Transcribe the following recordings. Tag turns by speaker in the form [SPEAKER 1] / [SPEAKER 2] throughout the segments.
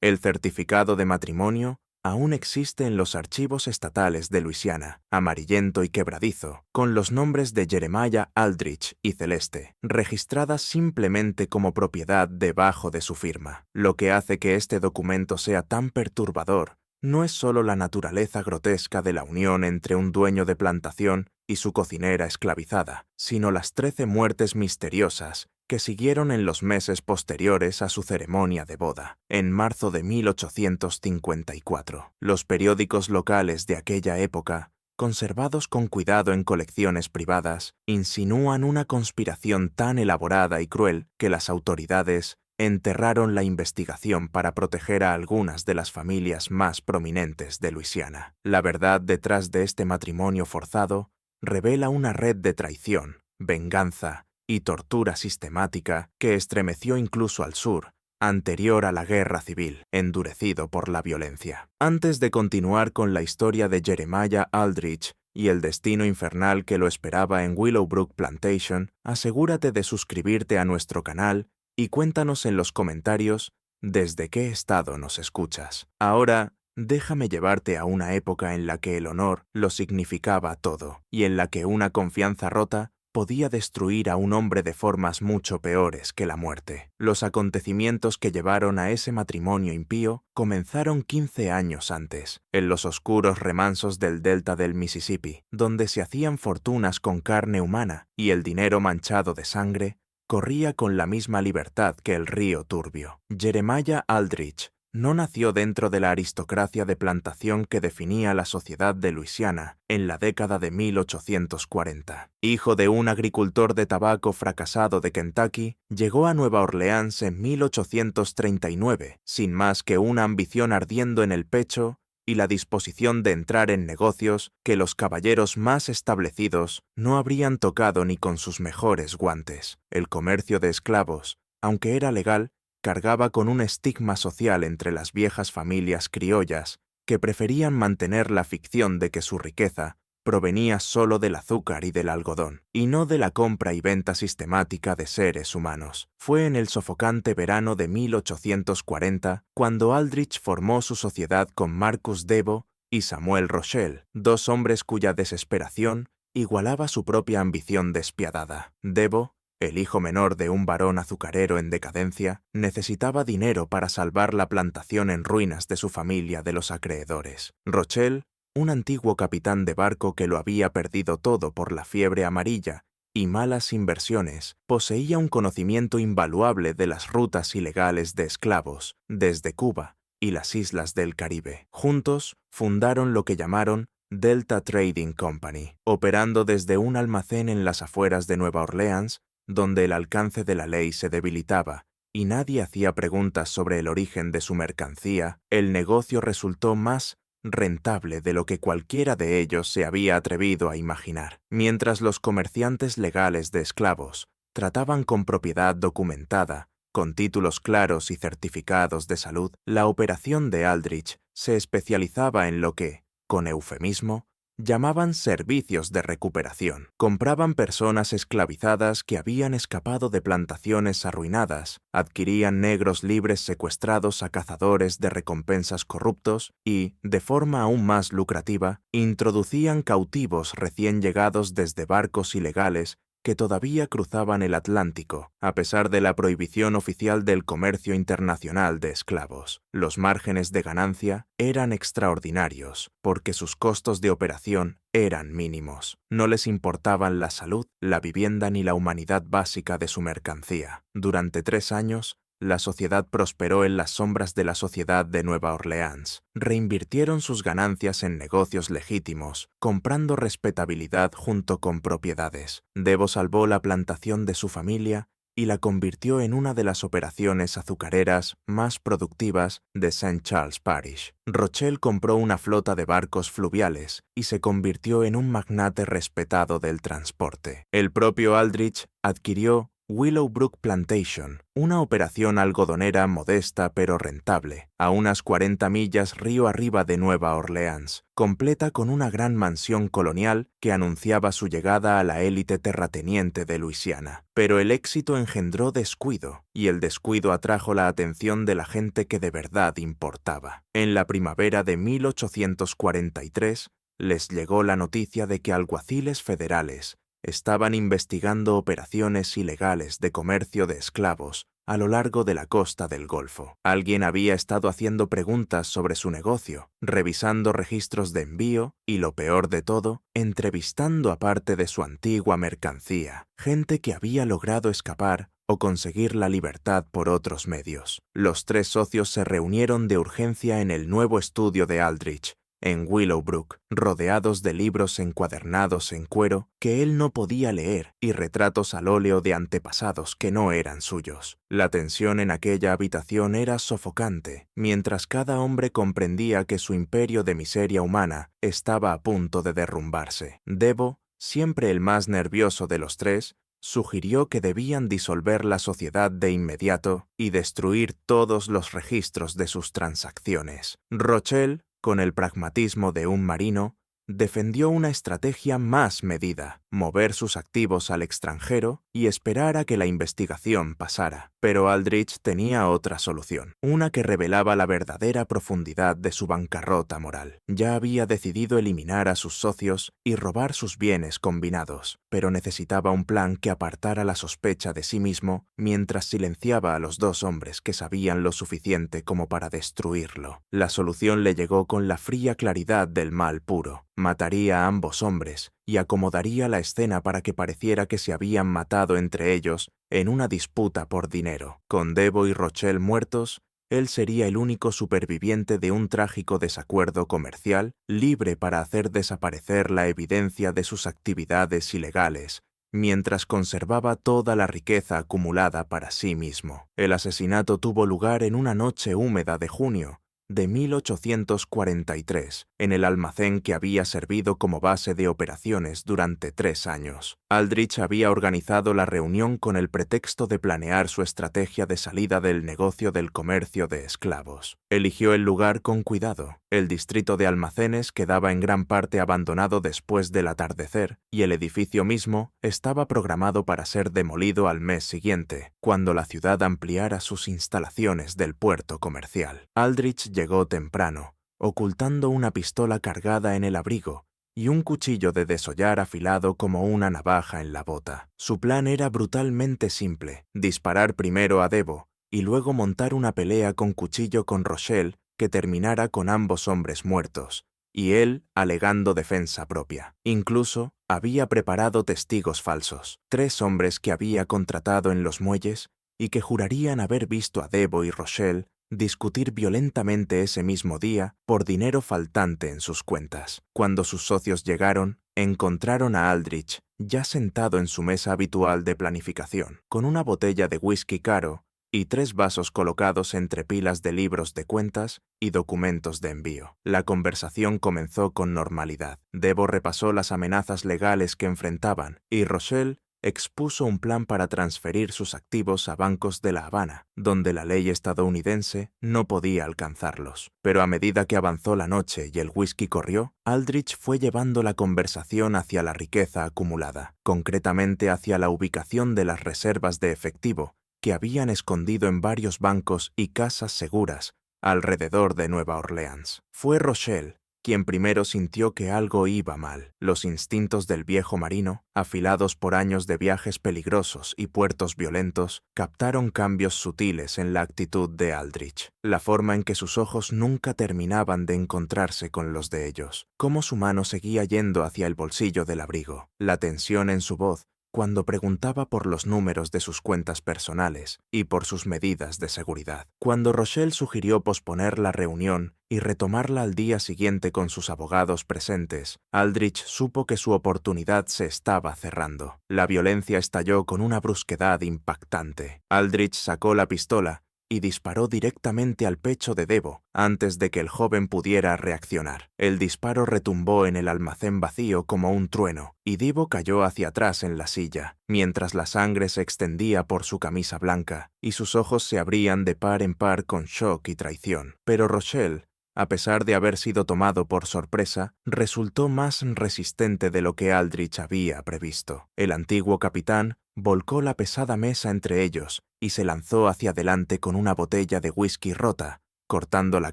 [SPEAKER 1] El certificado de matrimonio aún existe en los archivos estatales de Luisiana, amarillento y quebradizo, con los nombres de Jeremiah Aldrich y Celeste, registradas simplemente como propiedad debajo de su firma. Lo que hace que este documento sea tan perturbador no es solo la naturaleza grotesca de la unión entre un dueño de plantación y su cocinera esclavizada, sino las 13 muertes misteriosas que siguieron en los meses posteriores a su ceremonia de boda. En marzo de 1854, los periódicos locales de aquella época, conservados con cuidado en colecciones privadas, insinúan una conspiración tan elaborada y cruel que las autoridades enterraron la investigación para proteger a algunas de las familias más prominentes de Luisiana. La verdad detrás de este matrimonio forzado revela una red de traición, venganza y tortura sistemática que estremeció incluso al sur, anterior a la guerra civil, endurecido por la violencia. Antes de continuar con la historia de Jeremiah Aldrich y el destino infernal que lo esperaba en Willowbrook Plantation, asegúrate de suscribirte a nuestro canal y cuéntanos en los comentarios desde qué estado nos escuchas. Ahora, déjame llevarte a una época en la que el honor lo significaba todo y en la que una confianza rota podía destruir a un hombre de formas mucho peores que la muerte. Los acontecimientos que llevaron a ese matrimonio impío comenzaron 15 años antes, en los oscuros remansos del delta del Mississippi, donde se hacían fortunas con carne humana y el dinero manchado de sangre corría con la misma libertad que el río turbio. Jeremiah Aldrich no nació dentro de la aristocracia de plantación que definía la sociedad de Luisiana en la década de 1840. Hijo de un agricultor de tabaco fracasado de Kentucky, llegó a Nueva Orleans en 1839, sin más que una ambición ardiendo en el pecho y la disposición de entrar en negocios que los caballeros más establecidos no habrían tocado ni con sus mejores guantes. El comercio de esclavos, aunque era legal, cargaba con un estigma social entre las viejas familias criollas que preferían mantener la ficción de que su riqueza provenía solo del azúcar y del algodón, y no de la compra y venta sistemática de seres humanos. Fue en el sofocante verano de 1840 cuando Aldrich formó su sociedad con Marcus Debo y Samuel Rochelle, dos hombres cuya desesperación igualaba su propia ambición despiadada. Debo, el hijo menor de un varón azucarero en decadencia, necesitaba dinero para salvar la plantación en ruinas de su familia de los acreedores. Rochelle, un antiguo capitán de barco que lo había perdido todo por la fiebre amarilla y malas inversiones, poseía un conocimiento invaluable de las rutas ilegales de esclavos desde Cuba y las islas del Caribe. Juntos fundaron lo que llamaron Delta Trading Company, operando desde un almacén en las afueras de Nueva Orleans, donde el alcance de la ley se debilitaba y nadie hacía preguntas sobre el origen de su mercancía. El negocio resultó más rentable de lo que cualquiera de ellos se había atrevido a imaginar. Mientras los comerciantes legales de esclavos trataban con propiedad documentada, con títulos claros y certificados de salud, la operación de Aldrich se especializaba en lo que, con eufemismo, llamaban servicios de recuperación. Compraban personas esclavizadas que habían escapado de plantaciones arruinadas, adquirían negros libres secuestrados a cazadores de recompensas corruptos y, de forma aún más lucrativa, introducían cautivos recién llegados desde barcos ilegales que todavía cruzaban el Atlántico, a pesar de la prohibición oficial del comercio internacional de esclavos. Los márgenes de ganancia eran extraordinarios, porque sus costos de operación eran mínimos. No les importaban la salud, la vivienda ni la humanidad básica de su mercancía. Durante 3 años, la sociedad prosperó en las sombras de la sociedad de Nueva Orleans. Reinvirtieron sus ganancias en negocios legítimos, comprando respetabilidad junto con propiedades. Debo salvó la plantación de su familia y la convirtió en una de las operaciones azucareras más productivas de St. Charles Parish. Rochelle compró una flota de barcos fluviales y se convirtió en un magnate respetado del transporte. El propio Aldrich adquirió Willowbrook Plantation, una operación algodonera modesta pero rentable, a unas 40 millas río arriba de Nueva Orleans, completa con una gran mansión colonial que anunciaba su llegada a la élite terrateniente de Luisiana. Pero el éxito engendró descuido, y el descuido atrajo la atención de la gente que de verdad importaba. En la primavera de 1843, les llegó la noticia de que alguaciles federales estaban investigando operaciones ilegales de comercio de esclavos a lo largo de la costa del Golfo. Alguien había estado haciendo preguntas sobre su negocio, revisando registros de envío y, lo peor de todo, entrevistando a parte de su antigua mercancía, gente que había logrado escapar o conseguir la libertad por otros medios. Los tres socios se reunieron de urgencia en el nuevo estudio de Aldrich, en Willowbrook, rodeados de libros encuadernados en cuero que él no podía leer y retratos al óleo de antepasados que no eran suyos. La tensión en aquella habitación era sofocante, mientras cada hombre comprendía que su imperio de miseria humana estaba a punto de derrumbarse. Debo, siempre el más nervioso de los tres, sugirió que debían disolver la sociedad de inmediato y destruir todos los registros de sus transacciones. Rochelle, con el pragmatismo de un marino, defendió una estrategia más medida: mover sus activos al extranjero y esperar a que la investigación pasara. Pero Aldrich tenía otra solución, una que revelaba la verdadera profundidad de su bancarrota moral. Ya había decidido eliminar a sus socios y robar sus bienes combinados, pero necesitaba un plan que apartara la sospecha de sí mismo mientras silenciaba a los dos hombres que sabían lo suficiente como para destruirlo. La solución le llegó con la fría claridad del mal puro. Mataría a ambos hombres y acomodaría la escena para que pareciera que se habían matado entre ellos en una disputa por dinero. Con Debo y Rochelle muertos, él sería el único superviviente de un trágico desacuerdo comercial, libre para hacer desaparecer la evidencia de sus actividades ilegales, mientras conservaba toda la riqueza acumulada para sí mismo. El asesinato tuvo lugar en una noche húmeda de junio de 1843, en el almacén que había servido como base de operaciones durante 3 años. Aldrich había organizado la reunión con el pretexto de planear su estrategia de salida del negocio del comercio de esclavos. Eligió el lugar con cuidado. El distrito de almacenes quedaba en gran parte abandonado después del atardecer, y el edificio mismo estaba programado para ser demolido al mes siguiente, cuando la ciudad ampliara sus instalaciones del puerto comercial. Aldrich llegó temprano, ocultando una pistola cargada en el abrigo y un cuchillo de desollar afilado como una navaja en la bota. Su plan era brutalmente simple: disparar primero a Debo y luego montar una pelea con cuchillo con Rochelle que terminara con ambos hombres muertos, y él alegando defensa propia. Incluso había preparado testigos falsos, 3 hombres que había contratado en los muelles y que jurarían haber visto a Debo y Rochelle discutir violentamente ese mismo día por dinero faltante en sus cuentas. Cuando sus socios llegaron, encontraron a Aldrich ya sentado en su mesa habitual de planificación, con una botella de whisky caro y 3 vasos colocados entre pilas de libros de cuentas y documentos de envío. La conversación comenzó con normalidad. Debo repasó las amenazas legales que enfrentaban y Rochelle expuso un plan para transferir sus activos a bancos de La Habana, donde la ley estadounidense no podía alcanzarlos. Pero a medida que avanzó la noche y el whisky corrió, Aldrich fue llevando la conversación hacia la riqueza acumulada, concretamente hacia la ubicación de las reservas de efectivo que habían escondido en varios bancos y casas seguras alrededor de Nueva Orleans. Fue Rochelle quien primero sintió que algo iba mal. Los instintos del viejo marino, afilados por años de viajes peligrosos y puertos violentos, captaron cambios sutiles en la actitud de Aldrich, la forma en que sus ojos nunca terminaban de encontrarse con los de ellos, cómo su mano seguía yendo hacia el bolsillo del abrigo, la tensión en su voz cuando preguntaba por los números de sus cuentas personales y por sus medidas de seguridad. Cuando Rochelle sugirió posponer la reunión y retomarla al día siguiente con sus abogados presentes, Aldrich supo que su oportunidad se estaba cerrando. La violencia estalló con una brusquedad impactante. Aldrich sacó la pistola y disparó directamente al pecho de Debo antes de que el joven pudiera reaccionar. El disparo retumbó en el almacén vacío como un trueno, y Debo cayó hacia atrás en la silla, mientras la sangre se extendía por su camisa blanca, y sus ojos se abrían de par en par con shock y traición. Pero Rochelle, a pesar de haber sido tomado por sorpresa, resultó más resistente de lo que Aldrich había previsto. El antiguo capitán volcó la pesada mesa entre ellos y se lanzó hacia adelante con una botella de whisky rota, cortando la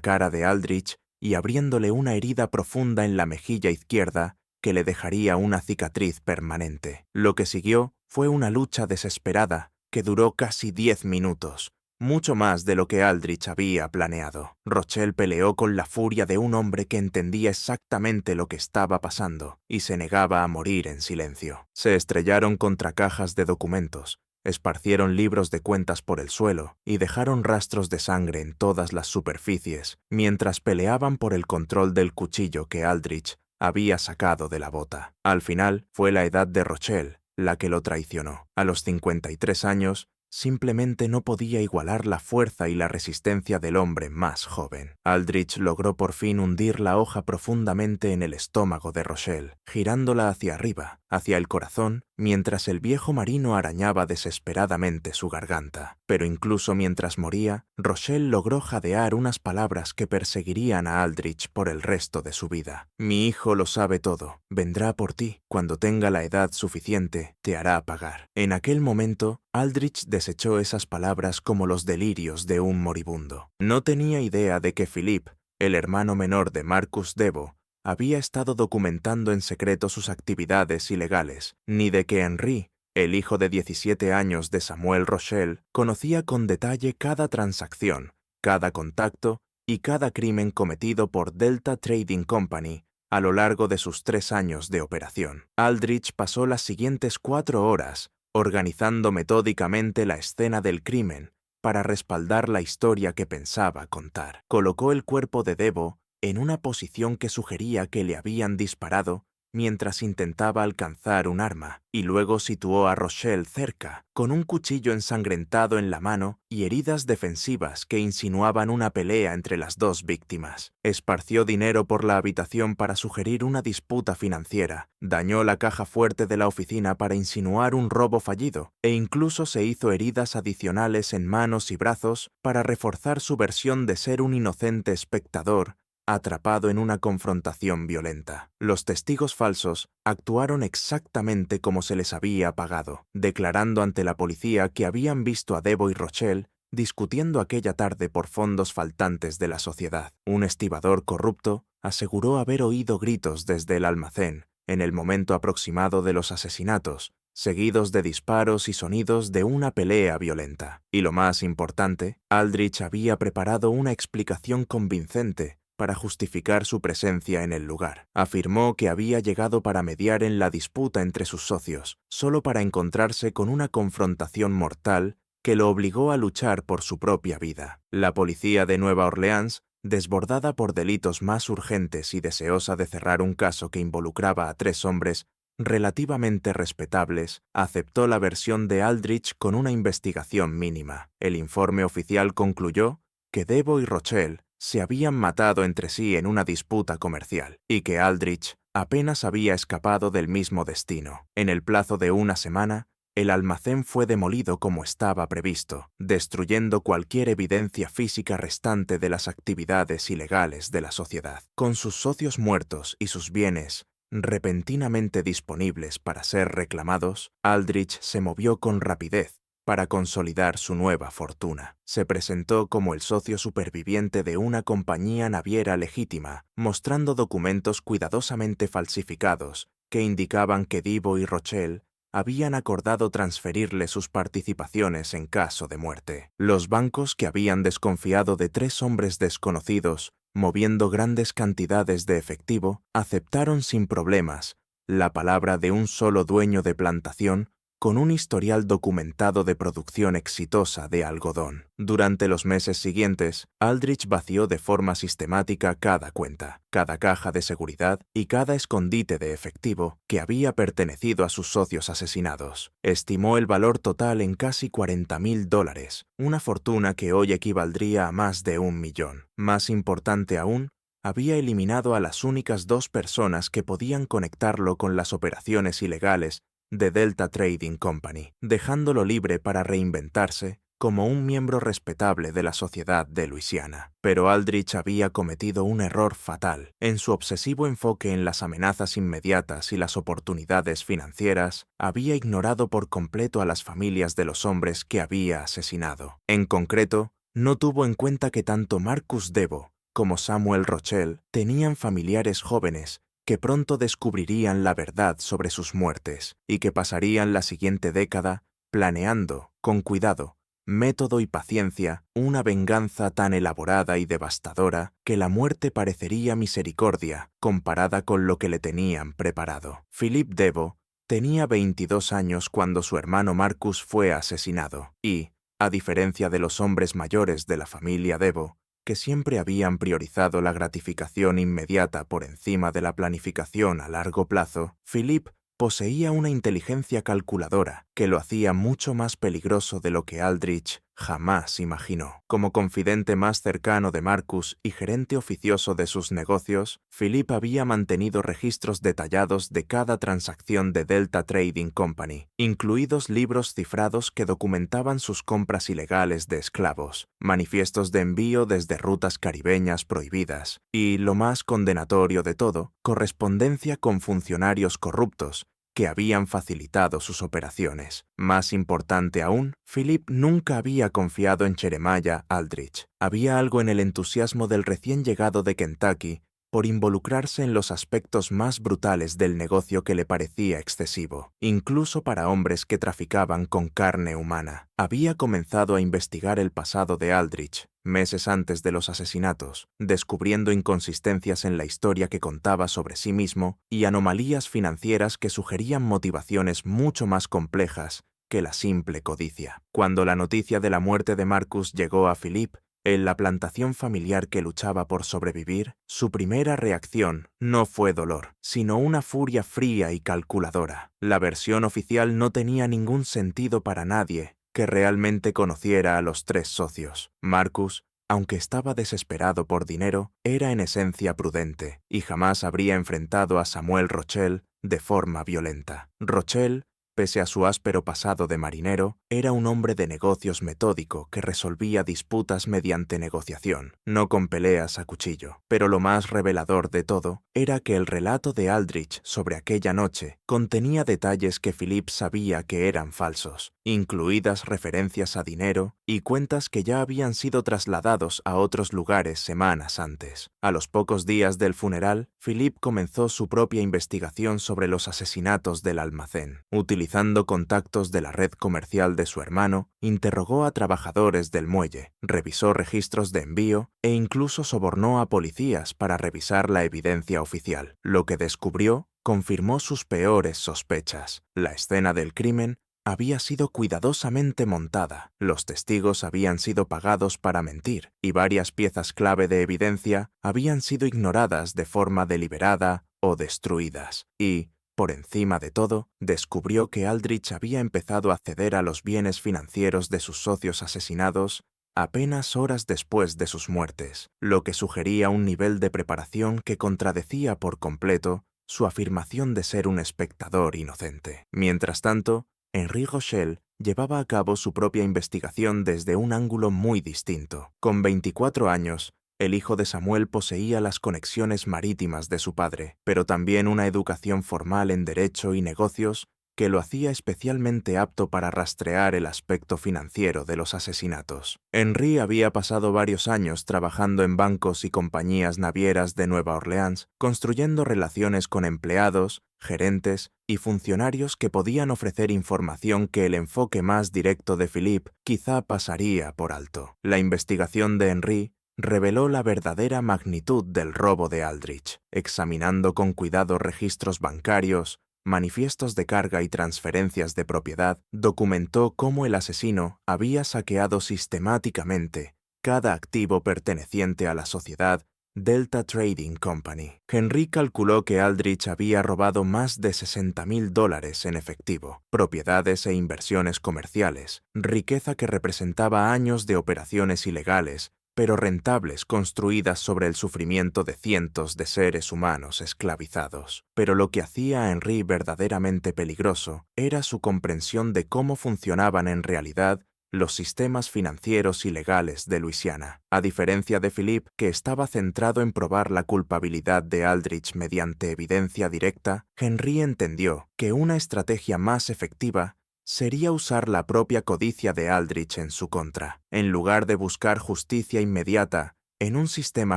[SPEAKER 1] cara de Aldrich y abriéndole una herida profunda en la mejilla izquierda que le dejaría una cicatriz permanente. Lo que siguió fue una lucha desesperada que duró casi 10 minutos, mucho más de lo que Aldrich había planeado. Rochelle peleó con la furia de un hombre que entendía exactamente lo que estaba pasando y se negaba a morir en silencio. Se estrellaron contra cajas de documentos, esparcieron libros de cuentas por el suelo y dejaron rastros de sangre en todas las superficies, mientras peleaban por el control del cuchillo que Aldrich había sacado de la bota. Al final, fue la edad de Rochelle la que lo traicionó. A los 53 años, simplemente no podía igualar la fuerza y la resistencia del hombre más joven. Aldrich logró por fin hundir la hoja profundamente en el estómago de Rochelle, girándola hacia arriba, hacia el corazón, mientras el viejo marino arañaba desesperadamente su garganta. Pero incluso mientras moría, Rochelle logró jadear unas palabras que perseguirían a Aldrich por el resto de su vida. «Mi hijo lo sabe todo. Vendrá por ti. Cuando tenga la edad suficiente, te hará pagar». En aquel momento, Aldrich desechó esas palabras como los delirios de un moribundo. No tenía idea de que Philippe, el hermano menor de Marcus Debo, había estado documentando en secreto sus actividades ilegales, ni de que Henri, el hijo de 17 años de Samuel Rochelle, conocía con detalle cada transacción, cada contacto y cada crimen cometido por Delta Trading Company a lo largo de sus 3 años de operación. Aldrich pasó las siguientes 4 horas organizando metódicamente la escena del crimen para respaldar la historia que pensaba contar. Colocó el cuerpo de Debo en una posición que sugería que le habían disparado mientras intentaba alcanzar un arma, y luego situó a Rochelle cerca, con un cuchillo ensangrentado en la mano y heridas defensivas que insinuaban una pelea entre las dos víctimas. Esparció dinero por la habitación para sugerir una disputa financiera, dañó la caja fuerte de la oficina para insinuar un robo fallido, e incluso se hizo heridas adicionales en manos y brazos para reforzar su versión de ser un inocente espectador atrapado en una confrontación violenta. Los testigos falsos actuaron exactamente como se les había pagado, declarando ante la policía que habían visto a Debo y Rochelle discutiendo aquella tarde por fondos faltantes de la sociedad. Un estibador corrupto aseguró haber oído gritos desde el almacén en el momento aproximado de los asesinatos, seguidos de disparos y sonidos de una pelea violenta. Y lo más importante, Aldrich había preparado una explicación convincente para justificar su presencia en el lugar. Afirmó que había llegado para mediar en la disputa entre sus socios, solo para encontrarse con una confrontación mortal que lo obligó a luchar por su propia vida. La policía de Nueva Orleans, desbordada por delitos más urgentes y deseosa de cerrar un caso que involucraba a 3 hombres relativamente respetables, aceptó la versión de Aldrich con una investigación mínima. El informe oficial concluyó que Debo y Rochelle se habían matado entre sí en una disputa comercial, y que Aldrich apenas había escapado del mismo destino. En el plazo de una semana, el almacén fue demolido como estaba previsto, destruyendo cualquier evidencia física restante de las actividades ilegales de la sociedad. Con sus socios muertos y sus bienes repentinamente disponibles para ser reclamados, Aldrich se movió con rapidez para consolidar su nueva fortuna. Se presentó como el socio superviviente de una compañía naviera legítima, mostrando documentos cuidadosamente falsificados que indicaban que Debo y Rochelle habían acordado transferirle sus participaciones en caso de muerte. Los bancos, que habían desconfiado de 3 hombres desconocidos moviendo grandes cantidades de efectivo, aceptaron sin problemas la palabra de un solo dueño de plantación con un historial documentado de producción exitosa de algodón. Durante los meses siguientes, Aldrich vació de forma sistemática cada cuenta, cada caja de seguridad y cada escondite de efectivo que había pertenecido a sus socios asesinados. Estimó el valor total en casi $40.000, una fortuna que hoy equivaldría a más de 1 millón. Más importante aún, había eliminado a las únicas 2 personas que podían conectarlo con las operaciones ilegales de Delta Trading Company, dejándolo libre para reinventarse como un miembro respetable de la sociedad de Luisiana. Pero Aldrich había cometido un error fatal. En su obsesivo enfoque en las amenazas inmediatas y las oportunidades financieras, había ignorado por completo a las familias de los hombres que había asesinado. En concreto, no tuvo en cuenta que tanto Marcus Devo como Samuel Rochelle tenían familiares jóvenes que pronto descubrirían la verdad sobre sus muertes y que pasarían la siguiente década planeando, con cuidado, método y paciencia, una venganza tan elaborada y devastadora que la muerte parecería misericordia comparada con lo que le tenían preparado. Philip Devo tenía 22 años cuando su hermano Marcus fue asesinado y, a diferencia de los hombres mayores de la familia Devo, que siempre habían priorizado la gratificación inmediata por encima de la planificación a largo plazo, Philip poseía una inteligencia calculadora que lo hacía mucho más peligroso de lo que Aldrich jamás imaginó. Como confidente más cercano de Marcus y gerente oficioso de sus negocios, Philip había mantenido registros detallados de cada transacción de Delta Trading Company, incluidos libros cifrados que documentaban sus compras ilegales de esclavos, manifiestos de envío desde rutas caribeñas prohibidas y, lo más condenatorio de todo, correspondencia con funcionarios corruptos que habían facilitado sus operaciones. Más importante aún, Philip nunca había confiado en Jeremiah Aldrich. Había algo en el entusiasmo del recién llegado de Kentucky por involucrarse en los aspectos más brutales del negocio que le parecía excesivo, incluso para hombres que traficaban con carne humana. Había comenzado a investigar el pasado de Aldrich meses antes de los asesinatos, descubriendo inconsistencias en la historia que contaba sobre sí mismo y anomalías financieras que sugerían motivaciones mucho más complejas que la simple codicia. Cuando la noticia de la muerte de Marcus llegó a Philip, en la plantación familiar que luchaba por sobrevivir, su primera reacción no fue dolor, sino una furia fría y calculadora. La versión oficial no tenía ningún sentido para nadie que realmente conociera a los 3 socios. Marcus, aunque estaba desesperado por dinero, era en esencia prudente y jamás habría enfrentado a Samuel Rochelle de forma violenta. Rochelle, pese a su áspero pasado de marinero, era un hombre de negocios metódico que resolvía disputas mediante negociación, no con peleas a cuchillo. Pero lo más revelador de todo era que el relato de Aldrich sobre aquella noche contenía detalles que Philip sabía que eran falsos, incluidas referencias a dinero y cuentas que ya habían sido trasladados a otros lugares semanas antes. A los pocos días del funeral, Philip comenzó su propia investigación sobre los asesinatos del almacén. Utilizando contactos de la red comercial de su hermano, interrogó a trabajadores del muelle, revisó registros de envío e incluso sobornó a policías para revisar la evidencia oficial. Lo que descubrió confirmó sus peores sospechas. La escena del crimen había sido cuidadosamente montada, los testigos habían sido pagados para mentir y varias piezas clave de evidencia habían sido ignoradas de forma deliberada o destruidas. Y, por encima de todo, descubrió que Aldrich había empezado a ceder a los bienes financieros de sus socios asesinados apenas horas después de sus muertes, lo que sugería un nivel de preparación que contradecía por completo su afirmación de ser un espectador inocente. Mientras tanto, Henri Rochelle llevaba a cabo su propia investigación desde un ángulo muy distinto. Con 24 años, el hijo de Samuel poseía las conexiones marítimas de su padre, pero también una educación formal en derecho y negocios que lo hacía especialmente apto para rastrear el aspecto financiero de los asesinatos. Henry había pasado varios años trabajando en bancos y compañías navieras de Nueva Orleans, construyendo relaciones con empleados, gerentes y funcionarios que podían ofrecer información que el enfoque más directo de Philip quizá pasaría por alto. La investigación de Henry reveló la verdadera magnitud del robo de Aldrich. Examinando con cuidado registros bancarios, manifiestos de carga y transferencias de propiedad, documentó cómo el asesino había saqueado sistemáticamente cada activo perteneciente a la sociedad Delta Trading Company. Henry calculó que Aldrich había robado más de $60,000 en efectivo, propiedades e inversiones comerciales, riqueza que representaba años de operaciones ilegales, pero rentables, construidas sobre el sufrimiento de cientos de seres humanos esclavizados. Pero lo que hacía a Henry verdaderamente peligroso era su comprensión de cómo funcionaban en realidad los sistemas financieros y legales de Luisiana. A diferencia de Philip, que estaba centrado en probar la culpabilidad de Aldrich mediante evidencia directa, Henry entendió que una estrategia más efectiva sería usar la propia codicia de Aldrich en su contra. En lugar de buscar justicia inmediata en un sistema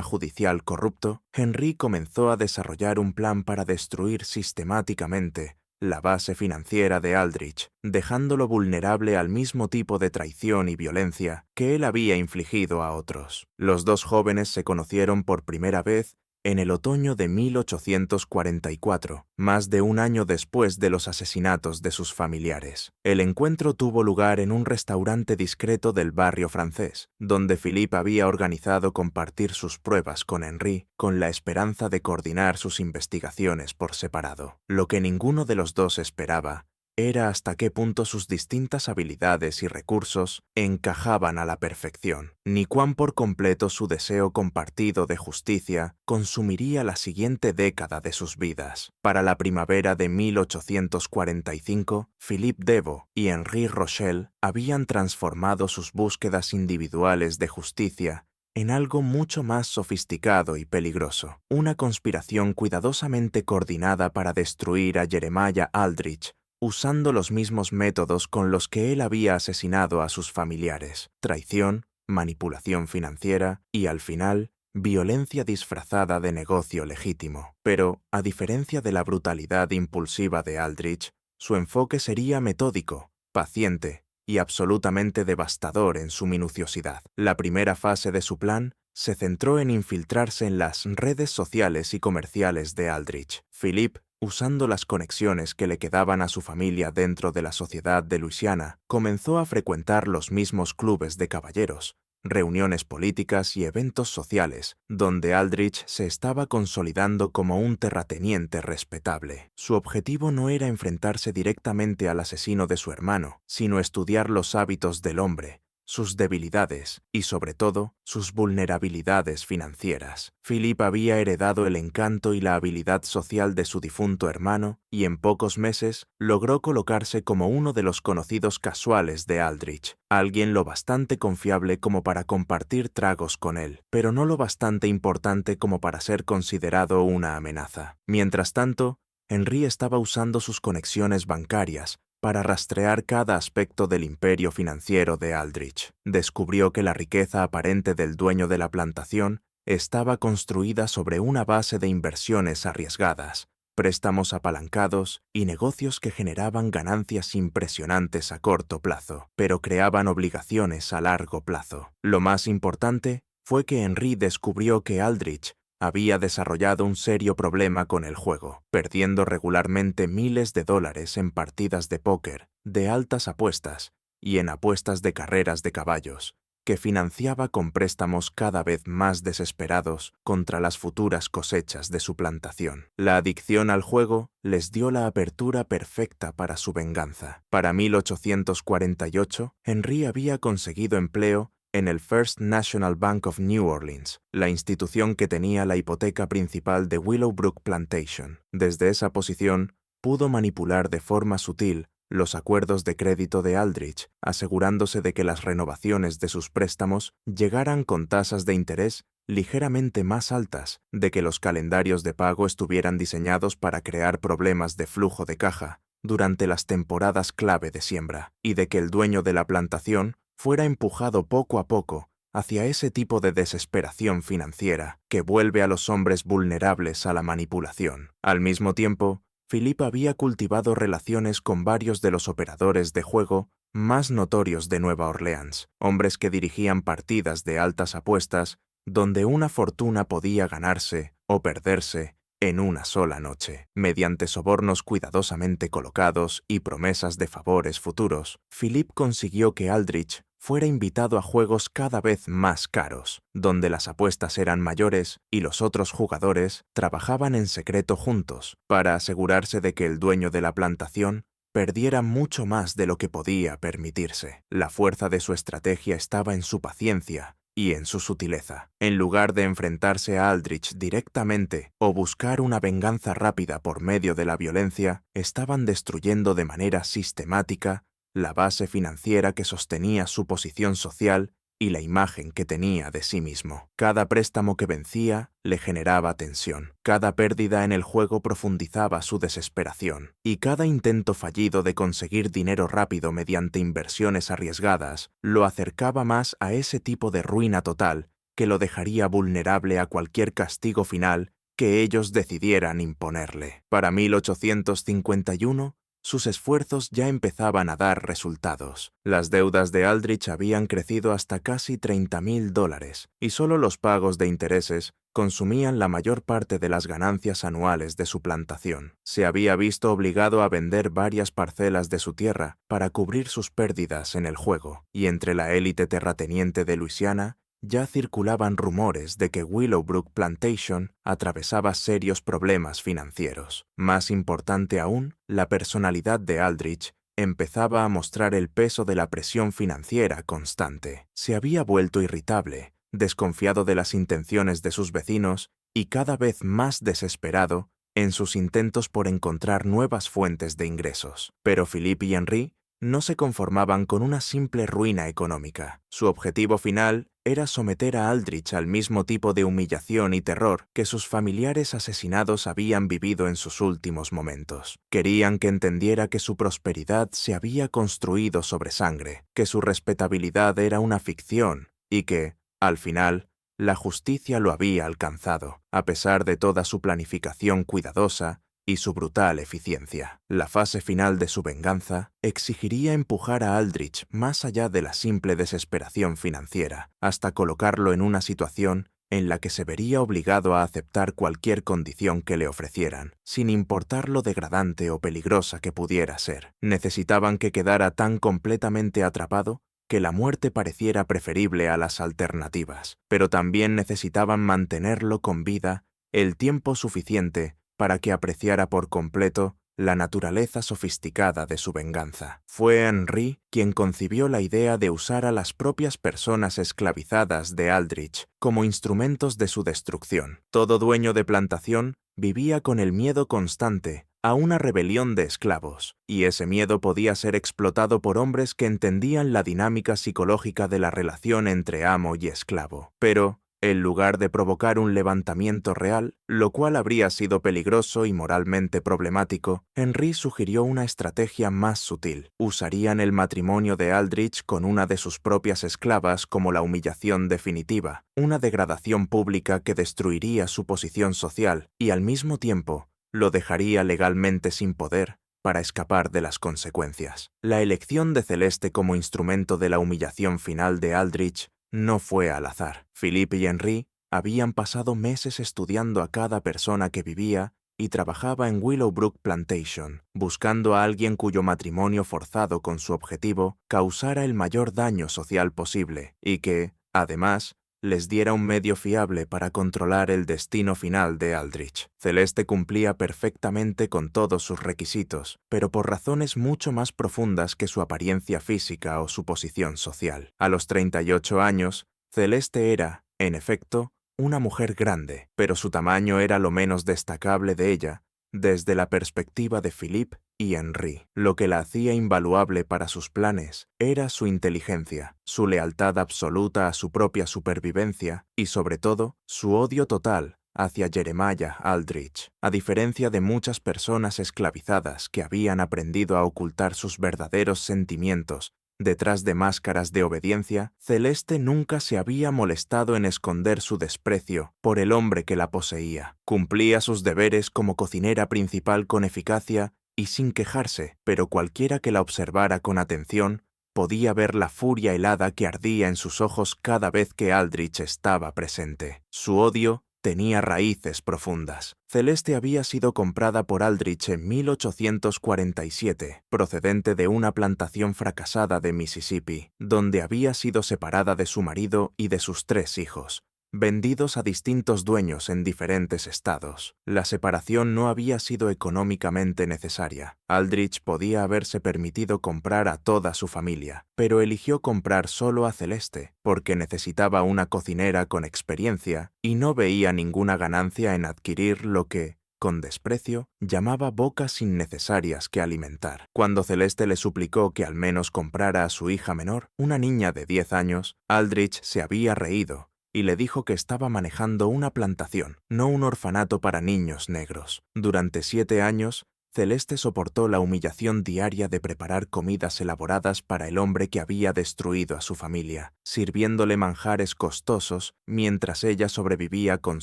[SPEAKER 1] judicial corrupto, Henry comenzó a desarrollar un plan para destruir sistemáticamente la base financiera de Aldrich, dejándolo vulnerable al mismo tipo de traición y violencia que él había infligido a otros. Los dos jóvenes se conocieron por primera vez en el otoño de 1844, más de un año después de los asesinatos de sus familiares. El encuentro tuvo lugar en un restaurante discreto del barrio francés, donde Philippe había organizado compartir sus pruebas con Henry, con la esperanza de coordinar sus investigaciones por separado. Lo que ninguno de los dos esperaba era hasta qué punto sus distintas habilidades y recursos encajaban a la perfección, ni cuán por completo su deseo compartido de justicia consumiría la siguiente década de sus vidas. Para la primavera de 1845, Philippe Deveau y Henri Rochelle habían transformado sus búsquedas individuales de justicia en algo mucho más sofisticado y peligroso, una conspiración cuidadosamente coordinada para destruir a Jeremiah Aldrich, usando los mismos métodos con los que él había asesinado a sus familiares: traición, manipulación financiera y, al final, violencia disfrazada de negocio legítimo. Pero, a diferencia de la brutalidad impulsiva de Aldrich, su enfoque sería metódico, paciente y absolutamente devastador en su minuciosidad. La primera fase de su plan se centró en infiltrarse en las redes sociales y comerciales de Aldrich. Philippe, usando las conexiones que le quedaban a su familia dentro de la sociedad de Luisiana, comenzó a frecuentar los mismos clubes de caballeros, reuniones políticas y eventos sociales, donde Aldrich se estaba consolidando como un terrateniente respetable. Su objetivo no era enfrentarse directamente al asesino de su hermano, sino estudiar los hábitos del hombre, sus debilidades y, sobre todo, sus vulnerabilidades financieras. Philip había heredado el encanto y la habilidad social de su difunto hermano y en pocos meses logró colocarse como uno de los conocidos casuales de Aldrich, alguien lo bastante confiable como para compartir tragos con él, pero no lo bastante importante como para ser considerado una amenaza. Mientras tanto, Henry estaba usando sus conexiones bancarias para rastrear cada aspecto del imperio financiero de Aldrich. Descubrió que la riqueza aparente del dueño de la plantación estaba construida sobre una base de inversiones arriesgadas, préstamos apalancados y negocios que generaban ganancias impresionantes a corto plazo, pero creaban obligaciones a largo plazo. Lo más importante fue que Henry descubrió que Aldrich había desarrollado un serio problema con el juego, perdiendo regularmente miles de dólares en partidas de póker, de altas apuestas y en apuestas de carreras de caballos, que financiaba con préstamos cada vez más desesperados contra las futuras cosechas de su plantación. La adicción al juego les dio la apertura perfecta para su venganza. Para 1848, Henry había conseguido empleo en el First National Bank of New Orleans, la institución que tenía la hipoteca principal de Willowbrook Plantation. Desde esa posición, pudo manipular de forma sutil los acuerdos de crédito de Aldrich, asegurándose de que las renovaciones de sus préstamos llegaran con tasas de interés ligeramente más altas, de que los calendarios de pago estuvieran diseñados para crear problemas de flujo de caja durante las temporadas clave de siembra, y de que el dueño de la plantación fuera empujado poco a poco hacia ese tipo de desesperación financiera que vuelve a los hombres vulnerables a la manipulación. Al mismo tiempo, Philip había cultivado relaciones con varios de los operadores de juego más notorios de Nueva Orleans, hombres que dirigían partidas de altas apuestas donde una fortuna podía ganarse o perderse en una sola noche. Mediante sobornos cuidadosamente colocados y promesas de favores futuros, Philip consiguió que Aldrich fuera invitado a juegos cada vez más caros, donde las apuestas eran mayores y los otros jugadores trabajaban en secreto juntos para asegurarse de que el dueño de la plantación perdiera mucho más de lo que podía permitirse. La fuerza de su estrategia estaba en su paciencia y en su sutileza. En lugar de enfrentarse a Aldrich directamente o buscar una venganza rápida por medio de la violencia, estaban destruyendo de manera sistemática la base financiera que sostenía su posición social y la imagen que tenía de sí mismo. Cada préstamo que vencía le generaba tensión, cada pérdida en el juego profundizaba su desesperación, y cada intento fallido de conseguir dinero rápido mediante inversiones arriesgadas lo acercaba más a ese tipo de ruina total que lo dejaría vulnerable a cualquier castigo final que ellos decidieran imponerle. Para 1851, sus esfuerzos ya empezaban a dar resultados. Las deudas de Aldrich habían crecido hasta casi $30,000 y solo los pagos de intereses consumían la mayor parte de las ganancias anuales de su plantación. Se había visto obligado a vender varias parcelas de su tierra para cubrir sus pérdidas en el juego, y entre la élite terrateniente de Luisiana ya circulaban rumores de que Willowbrook Plantation atravesaba serios problemas financieros. Más importante aún, la personalidad de Aldrich empezaba a mostrar el peso de la presión financiera constante. Se había vuelto irritable, desconfiado de las intenciones de sus vecinos y cada vez más desesperado en sus intentos por encontrar nuevas fuentes de ingresos. Pero Philip y Henry no se conformaban con una simple ruina económica. Su objetivo final era someter a Aldrich al mismo tipo de humillación y terror que sus familiares asesinados habían vivido en sus últimos momentos. Querían que entendiera que su prosperidad se había construido sobre sangre, que su respetabilidad era una ficción y que, al final, la justicia lo había alcanzado, a pesar de toda su planificación cuidadosa y su brutal eficiencia. La fase final de su venganza exigiría empujar a Aldrich más allá de la simple desesperación financiera, hasta colocarlo en una situación en la que se vería obligado a aceptar cualquier condición que le ofrecieran, sin importar lo degradante o peligrosa que pudiera ser. Necesitaban que quedara tan completamente atrapado que la muerte pareciera preferible a las alternativas, pero también necesitaban mantenerlo con vida el tiempo suficiente para que apreciara por completo la naturaleza sofisticada de su venganza. Fue Henry quien concibió la idea de usar a las propias personas esclavizadas de Aldrich como instrumentos de su destrucción. Todo dueño de plantación vivía con el miedo constante a una rebelión de esclavos, y ese miedo podía ser explotado por hombres que entendían la dinámica psicológica de la relación entre amo y esclavo. Pero, en lugar de provocar un levantamiento real, lo cual habría sido peligroso y moralmente problemático, Henry sugirió una estrategia más sutil. Usarían el matrimonio de Aldrich con una de sus propias esclavas como la humillación definitiva, una degradación pública que destruiría su posición social y al mismo tiempo lo dejaría legalmente sin poder para escapar de las consecuencias. La elección de Celeste como instrumento de la humillación final de Aldrich no fue al azar. Philip y Henry habían pasado meses estudiando a cada persona que vivía y trabajaba en Willowbrook Plantation, buscando a alguien cuyo matrimonio forzado con su objetivo causara el mayor daño social posible y que, además, les diera un medio fiable para controlar el destino final de Aldrich. Celeste cumplía perfectamente con todos sus requisitos, pero por razones mucho más profundas que su apariencia física o su posición social. A los 38 años, Celeste era, en efecto, una mujer grande, pero su tamaño era lo menos destacable de ella, desde la perspectiva de Philip y Henry. Lo que la hacía invaluable para sus planes era su inteligencia, su lealtad absoluta a su propia supervivencia y, sobre todo, su odio total hacia Jeremiah Aldrich. A diferencia de muchas personas esclavizadas que habían aprendido a ocultar sus verdaderos sentimientos detrás de máscaras de obediencia, Celeste nunca se había molestado en esconder su desprecio por el hombre que la poseía. Cumplía sus deberes como cocinera principal con eficacia y sin quejarse, pero cualquiera que la observara con atención podía ver la furia helada que ardía en sus ojos cada vez que Aldrich estaba presente. Su odio tenía raíces profundas. Celeste había sido comprada por Aldrich en 1847, procedente de una plantación fracasada de Mississippi, donde había sido separada de su marido y de sus 3 hijos, vendidos a distintos dueños en diferentes estados. La separación no había sido económicamente necesaria. Aldrich podía haberse permitido comprar a toda su familia, pero eligió comprar solo a Celeste, porque necesitaba una cocinera con experiencia y no veía ninguna ganancia en adquirir lo que, con desprecio, llamaba bocas innecesarias que alimentar. Cuando Celeste le suplicó que al menos comprara a su hija menor, una niña de 10 años, Aldrich se había reído y le dijo que estaba manejando una plantación, no un orfanato para niños negros. Durante 7 años, Celeste soportó la humillación diaria de preparar comidas elaboradas para el hombre que había destruido a su familia, sirviéndole manjares costosos mientras ella sobrevivía con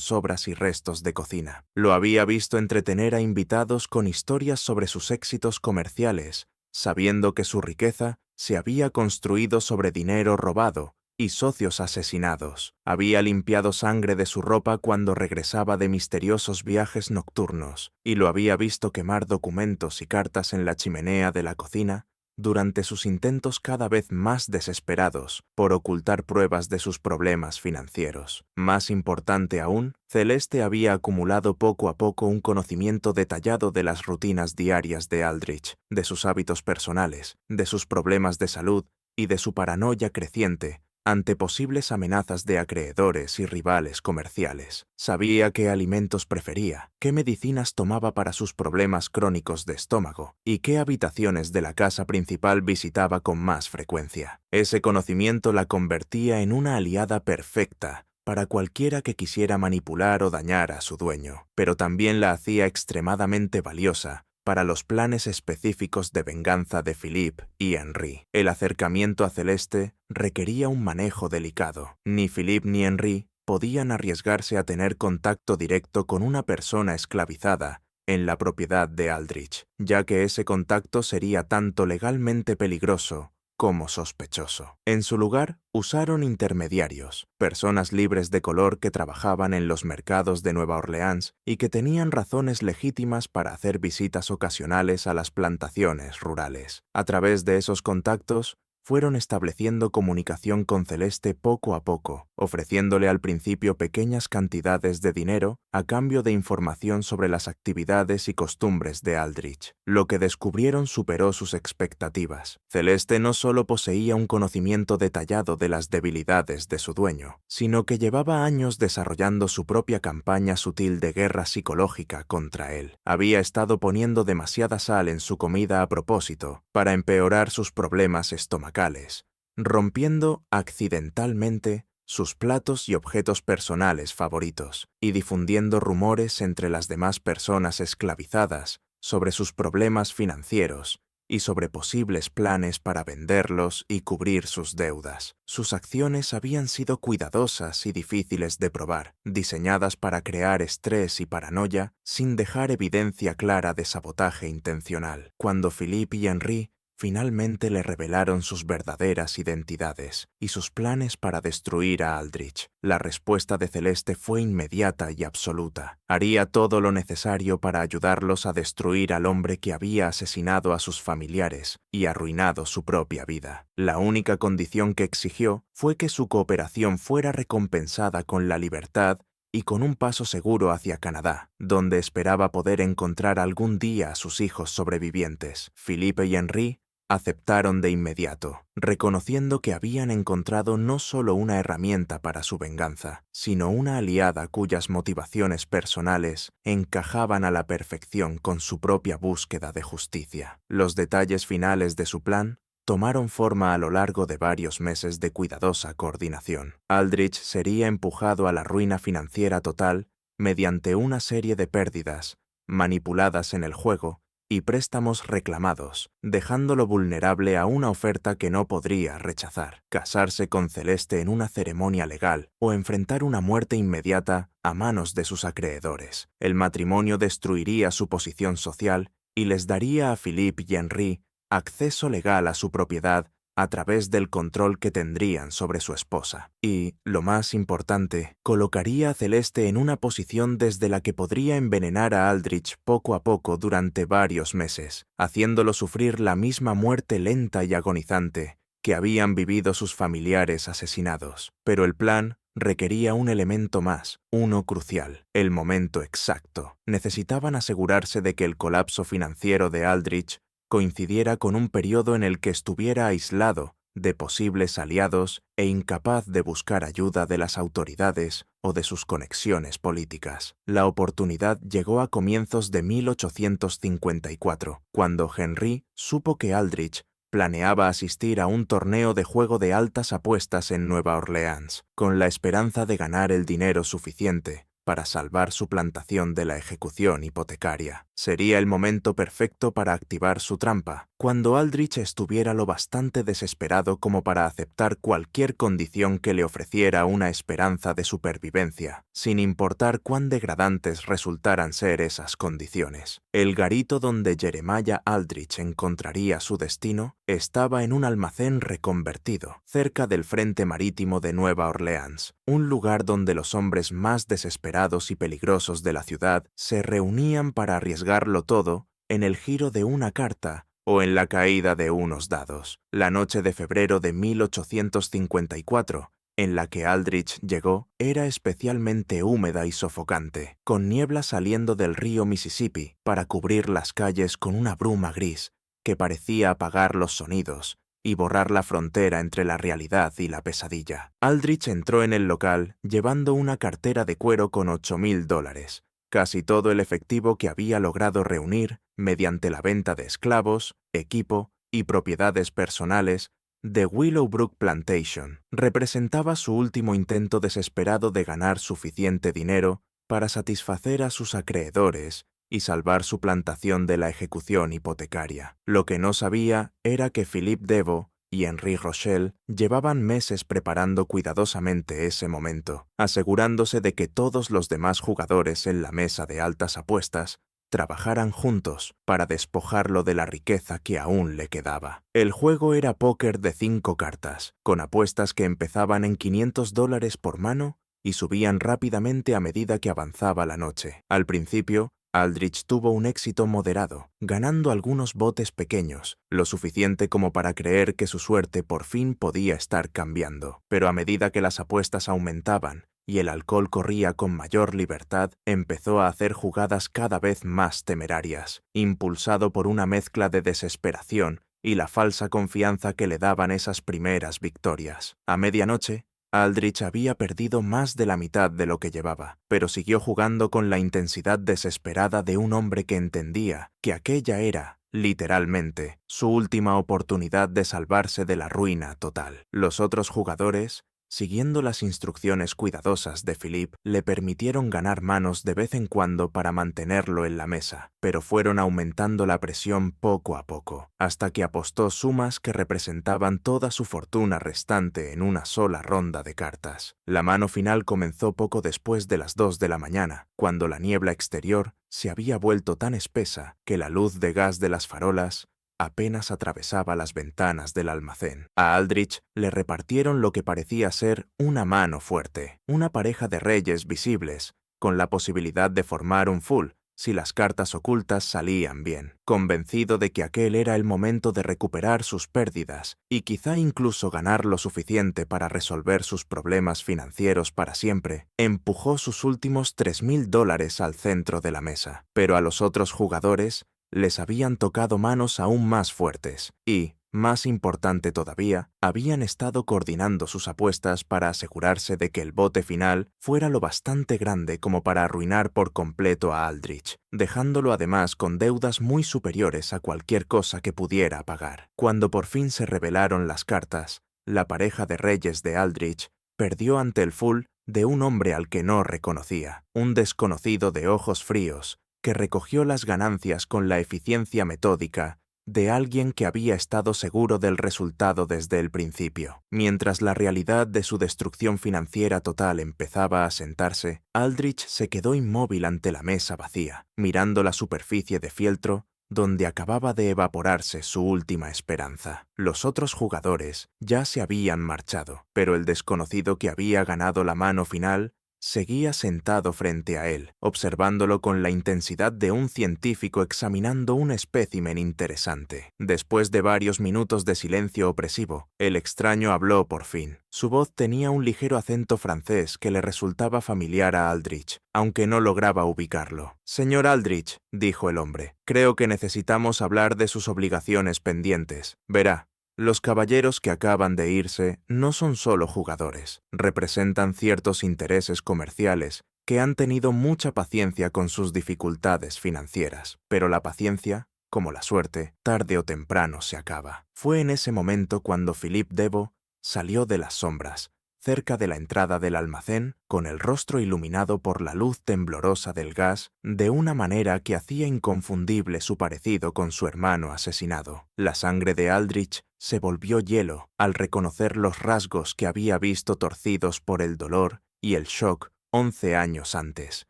[SPEAKER 1] sobras y restos de cocina. Lo había visto entretener a invitados con historias sobre sus éxitos comerciales, sabiendo que su riqueza se había construido sobre dinero robado y socios asesinados. Había limpiado sangre de su ropa cuando regresaba de misteriosos viajes nocturnos, y lo había visto quemar documentos y cartas en la chimenea de la cocina durante sus intentos cada vez más desesperados por ocultar pruebas de sus problemas financieros. Más importante aún, Celeste había acumulado poco a poco un conocimiento detallado de las rutinas diarias de Aldrich, de sus hábitos personales, de sus problemas de salud y de su paranoia creciente ante posibles amenazas de acreedores y rivales comerciales. Sabía qué alimentos prefería, qué medicinas tomaba para sus problemas crónicos de estómago y qué habitaciones de la casa principal visitaba con más frecuencia. Ese conocimiento la convertía en una aliada perfecta para cualquiera que quisiera manipular o dañar a su dueño, pero también la hacía extremadamente valiosa para los planes específicos de venganza de Philippe y Henry. El acercamiento a Celeste requería un manejo delicado. Ni Philippe ni Henry podían arriesgarse a tener contacto directo con una persona esclavizada en la propiedad de Aldrich, ya que ese contacto sería tanto legalmente peligroso como sospechoso. En su lugar, usaron intermediarios, personas libres de color que trabajaban en los mercados de Nueva Orleans y que tenían razones legítimas para hacer visitas ocasionales a las plantaciones rurales. A través de esos contactos, fueron estableciendo comunicación con Celeste poco a poco, ofreciéndole al principio pequeñas cantidades de dinero a cambio de información sobre las actividades y costumbres de Aldrich. Lo que descubrieron superó sus expectativas. Celeste no solo poseía un conocimiento detallado de las debilidades de su dueño, sino que llevaba años desarrollando su propia campaña sutil de guerra psicológica contra él. Había estado poniendo demasiada sal en su comida a propósito para empeorar sus problemas estomacales, rompiendo accidentalmente sus platos y objetos personales favoritos, y difundiendo rumores entre las demás personas esclavizadas sobre sus problemas financieros y sobre posibles planes para venderlos y cubrir sus deudas. Sus acciones habían sido cuidadosas y difíciles de probar, diseñadas para crear estrés y paranoia sin dejar evidencia clara de sabotaje intencional. Cuando Philippe y Henry finalmente le revelaron sus verdaderas identidades y sus planes para destruir a Aldrich, la respuesta de Celeste fue inmediata y absoluta. Haría todo lo necesario para ayudarlos a destruir al hombre que había asesinado a sus familiares y arruinado su propia vida. La única condición que exigió fue que su cooperación fuera recompensada con la libertad y con un paso seguro hacia Canadá, donde esperaba poder encontrar algún día a sus hijos sobrevivientes. Philippe y Henry aceptaron de inmediato, reconociendo que habían encontrado no solo una herramienta para su venganza, sino una aliada cuyas motivaciones personales encajaban a la perfección con su propia búsqueda de justicia. Los detalles finales de su plan tomaron forma a lo largo de varios meses de cuidadosa coordinación. Aldrich sería empujado a la ruina financiera total mediante una serie de pérdidas, manipuladas en el juego, y préstamos reclamados, dejándolo vulnerable a una oferta que no podría rechazar: casarse con Celeste en una ceremonia legal o enfrentar una muerte inmediata a manos de sus acreedores. El matrimonio destruiría su posición social y les daría a Philippe y Henry acceso legal a su propiedad a través del control que tendrían sobre su esposa. Y, lo más importante, colocaría a Celeste en una posición desde la que podría envenenar a Aldrich poco a poco durante varios meses, haciéndolo sufrir la misma muerte lenta y agonizante que habían vivido sus familiares asesinados. Pero el plan requería un elemento más, uno crucial: el momento exacto. Necesitaban asegurarse de que el colapso financiero de Aldrich coincidiera con un periodo en el que estuviera aislado de posibles aliados e incapaz de buscar ayuda de las autoridades o de sus conexiones políticas. La oportunidad llegó a comienzos de 1854, cuando Henry supo que Aldrich planeaba asistir a un torneo de juego de altas apuestas en Nueva Orleans, con la esperanza de ganar el dinero suficiente para salvar su plantación de la ejecución hipotecaria. Sería el momento perfecto para activar su trampa, cuando Aldrich estuviera lo bastante desesperado como para aceptar cualquier condición que le ofreciera una esperanza de supervivencia, sin importar cuán degradantes resultaran ser esas condiciones. El garito donde Jeremiah Aldrich encontraría su destino estaba en un almacén reconvertido, cerca del frente marítimo de Nueva Orleans, un lugar donde los hombres más desesperados y peligrosos de la ciudad se reunían para arriesgarlo todo en el giro de una carta o en la caída de unos dados. La noche de febrero de 1854, en la que Aldrich llegó, era especialmente húmeda y sofocante, con niebla saliendo del río Mississippi para cubrir las calles con una bruma gris que parecía apagar los sonidos y borrar la frontera entre la realidad y la pesadilla. Aldrich entró en el local llevando una cartera de cuero con $8,000, casi todo el efectivo que había logrado reunir mediante la venta de esclavos, equipo y propiedades personales de Willowbrook Plantation. Representaba su último intento desesperado de ganar suficiente dinero para satisfacer a sus acreedores y salvar su plantación de la ejecución hipotecaria. Lo que no sabía era que Philippe Deveau y Henri Rochelle llevaban meses preparando cuidadosamente ese momento, asegurándose de que todos los demás jugadores en la mesa de altas apuestas trabajaran juntos para despojarlo de la riqueza que aún le quedaba. El juego era póker de 5 cartas, con apuestas que empezaban en $500 por mano y subían rápidamente a medida que avanzaba la noche. Al principio, Aldrich tuvo un éxito moderado, ganando algunos botes pequeños, lo suficiente como para creer que su suerte por fin podía estar cambiando. Pero a medida que las apuestas aumentaban y el alcohol corría con mayor libertad, empezó a hacer jugadas cada vez más temerarias, impulsado por una mezcla de desesperación y la falsa confianza que le daban esas primeras victorias. A medianoche, Aldrich había perdido más de la mitad de lo que llevaba, pero siguió jugando con la intensidad desesperada de un hombre que entendía que aquella era, literalmente, su última oportunidad de salvarse de la ruina total. Los otros jugadores, siguiendo las instrucciones cuidadosas de Philippe, le permitieron ganar manos de vez en cuando para mantenerlo en la mesa, pero fueron aumentando la presión poco a poco, hasta que apostó sumas que representaban toda su fortuna restante en una sola ronda de cartas. La mano final comenzó poco después de las 2 de la mañana, cuando la niebla exterior se había vuelto tan espesa que la luz de gas de las farolas apenas atravesaba las ventanas del almacén. A Aldrich le repartieron lo que parecía ser una mano fuerte, una pareja de reyes visibles, con la posibilidad de formar un full si las cartas ocultas salían bien. Convencido de que aquel era el momento de recuperar sus pérdidas y quizá incluso ganar lo suficiente para resolver sus problemas financieros para siempre, empujó sus últimos $3,000 al centro de la mesa. Pero a los otros jugadores les habían tocado manos aún más fuertes y, más importante todavía, habían estado coordinando sus apuestas para asegurarse de que el bote final fuera lo bastante grande como para arruinar por completo a Aldrich, dejándolo además con deudas muy superiores a cualquier cosa que pudiera pagar. Cuando por fin se revelaron las cartas, la pareja de reyes de Aldrich perdió ante el full de un hombre al que no reconocía, un desconocido de ojos fríos, que recogió las ganancias con la eficiencia metódica de alguien que había estado seguro del resultado desde el principio. Mientras la realidad de su destrucción financiera total empezaba a sentarse, Aldrich se quedó inmóvil ante la mesa vacía, mirando la superficie de fieltro donde acababa de evaporarse su última esperanza. Los otros jugadores ya se habían marchado, pero el desconocido que había ganado la mano final seguía sentado frente a él, observándolo con la intensidad de un científico examinando un espécimen interesante. Después de varios minutos de silencio opresivo, el extraño habló por fin. Su voz tenía un ligero acento francés que le resultaba familiar a Aldrich, aunque no lograba ubicarlo. «Señor Aldrich», dijo el hombre, «creo que necesitamos hablar de sus obligaciones pendientes. Verá, los caballeros que acaban de irse no son solo jugadores, representan ciertos intereses comerciales que han tenido mucha paciencia con sus dificultades financieras, pero la paciencia, como la suerte, tarde o temprano se acaba». Fue en ese momento cuando Philippe Deveau salió de las sombras, cerca de la entrada del almacén, con el rostro iluminado por la luz temblorosa del gas, de una manera que hacía inconfundible su parecido con su hermano asesinado. La sangre de Aldrich se volvió hielo al reconocer los rasgos que había visto torcidos por el dolor y el shock 11 años antes,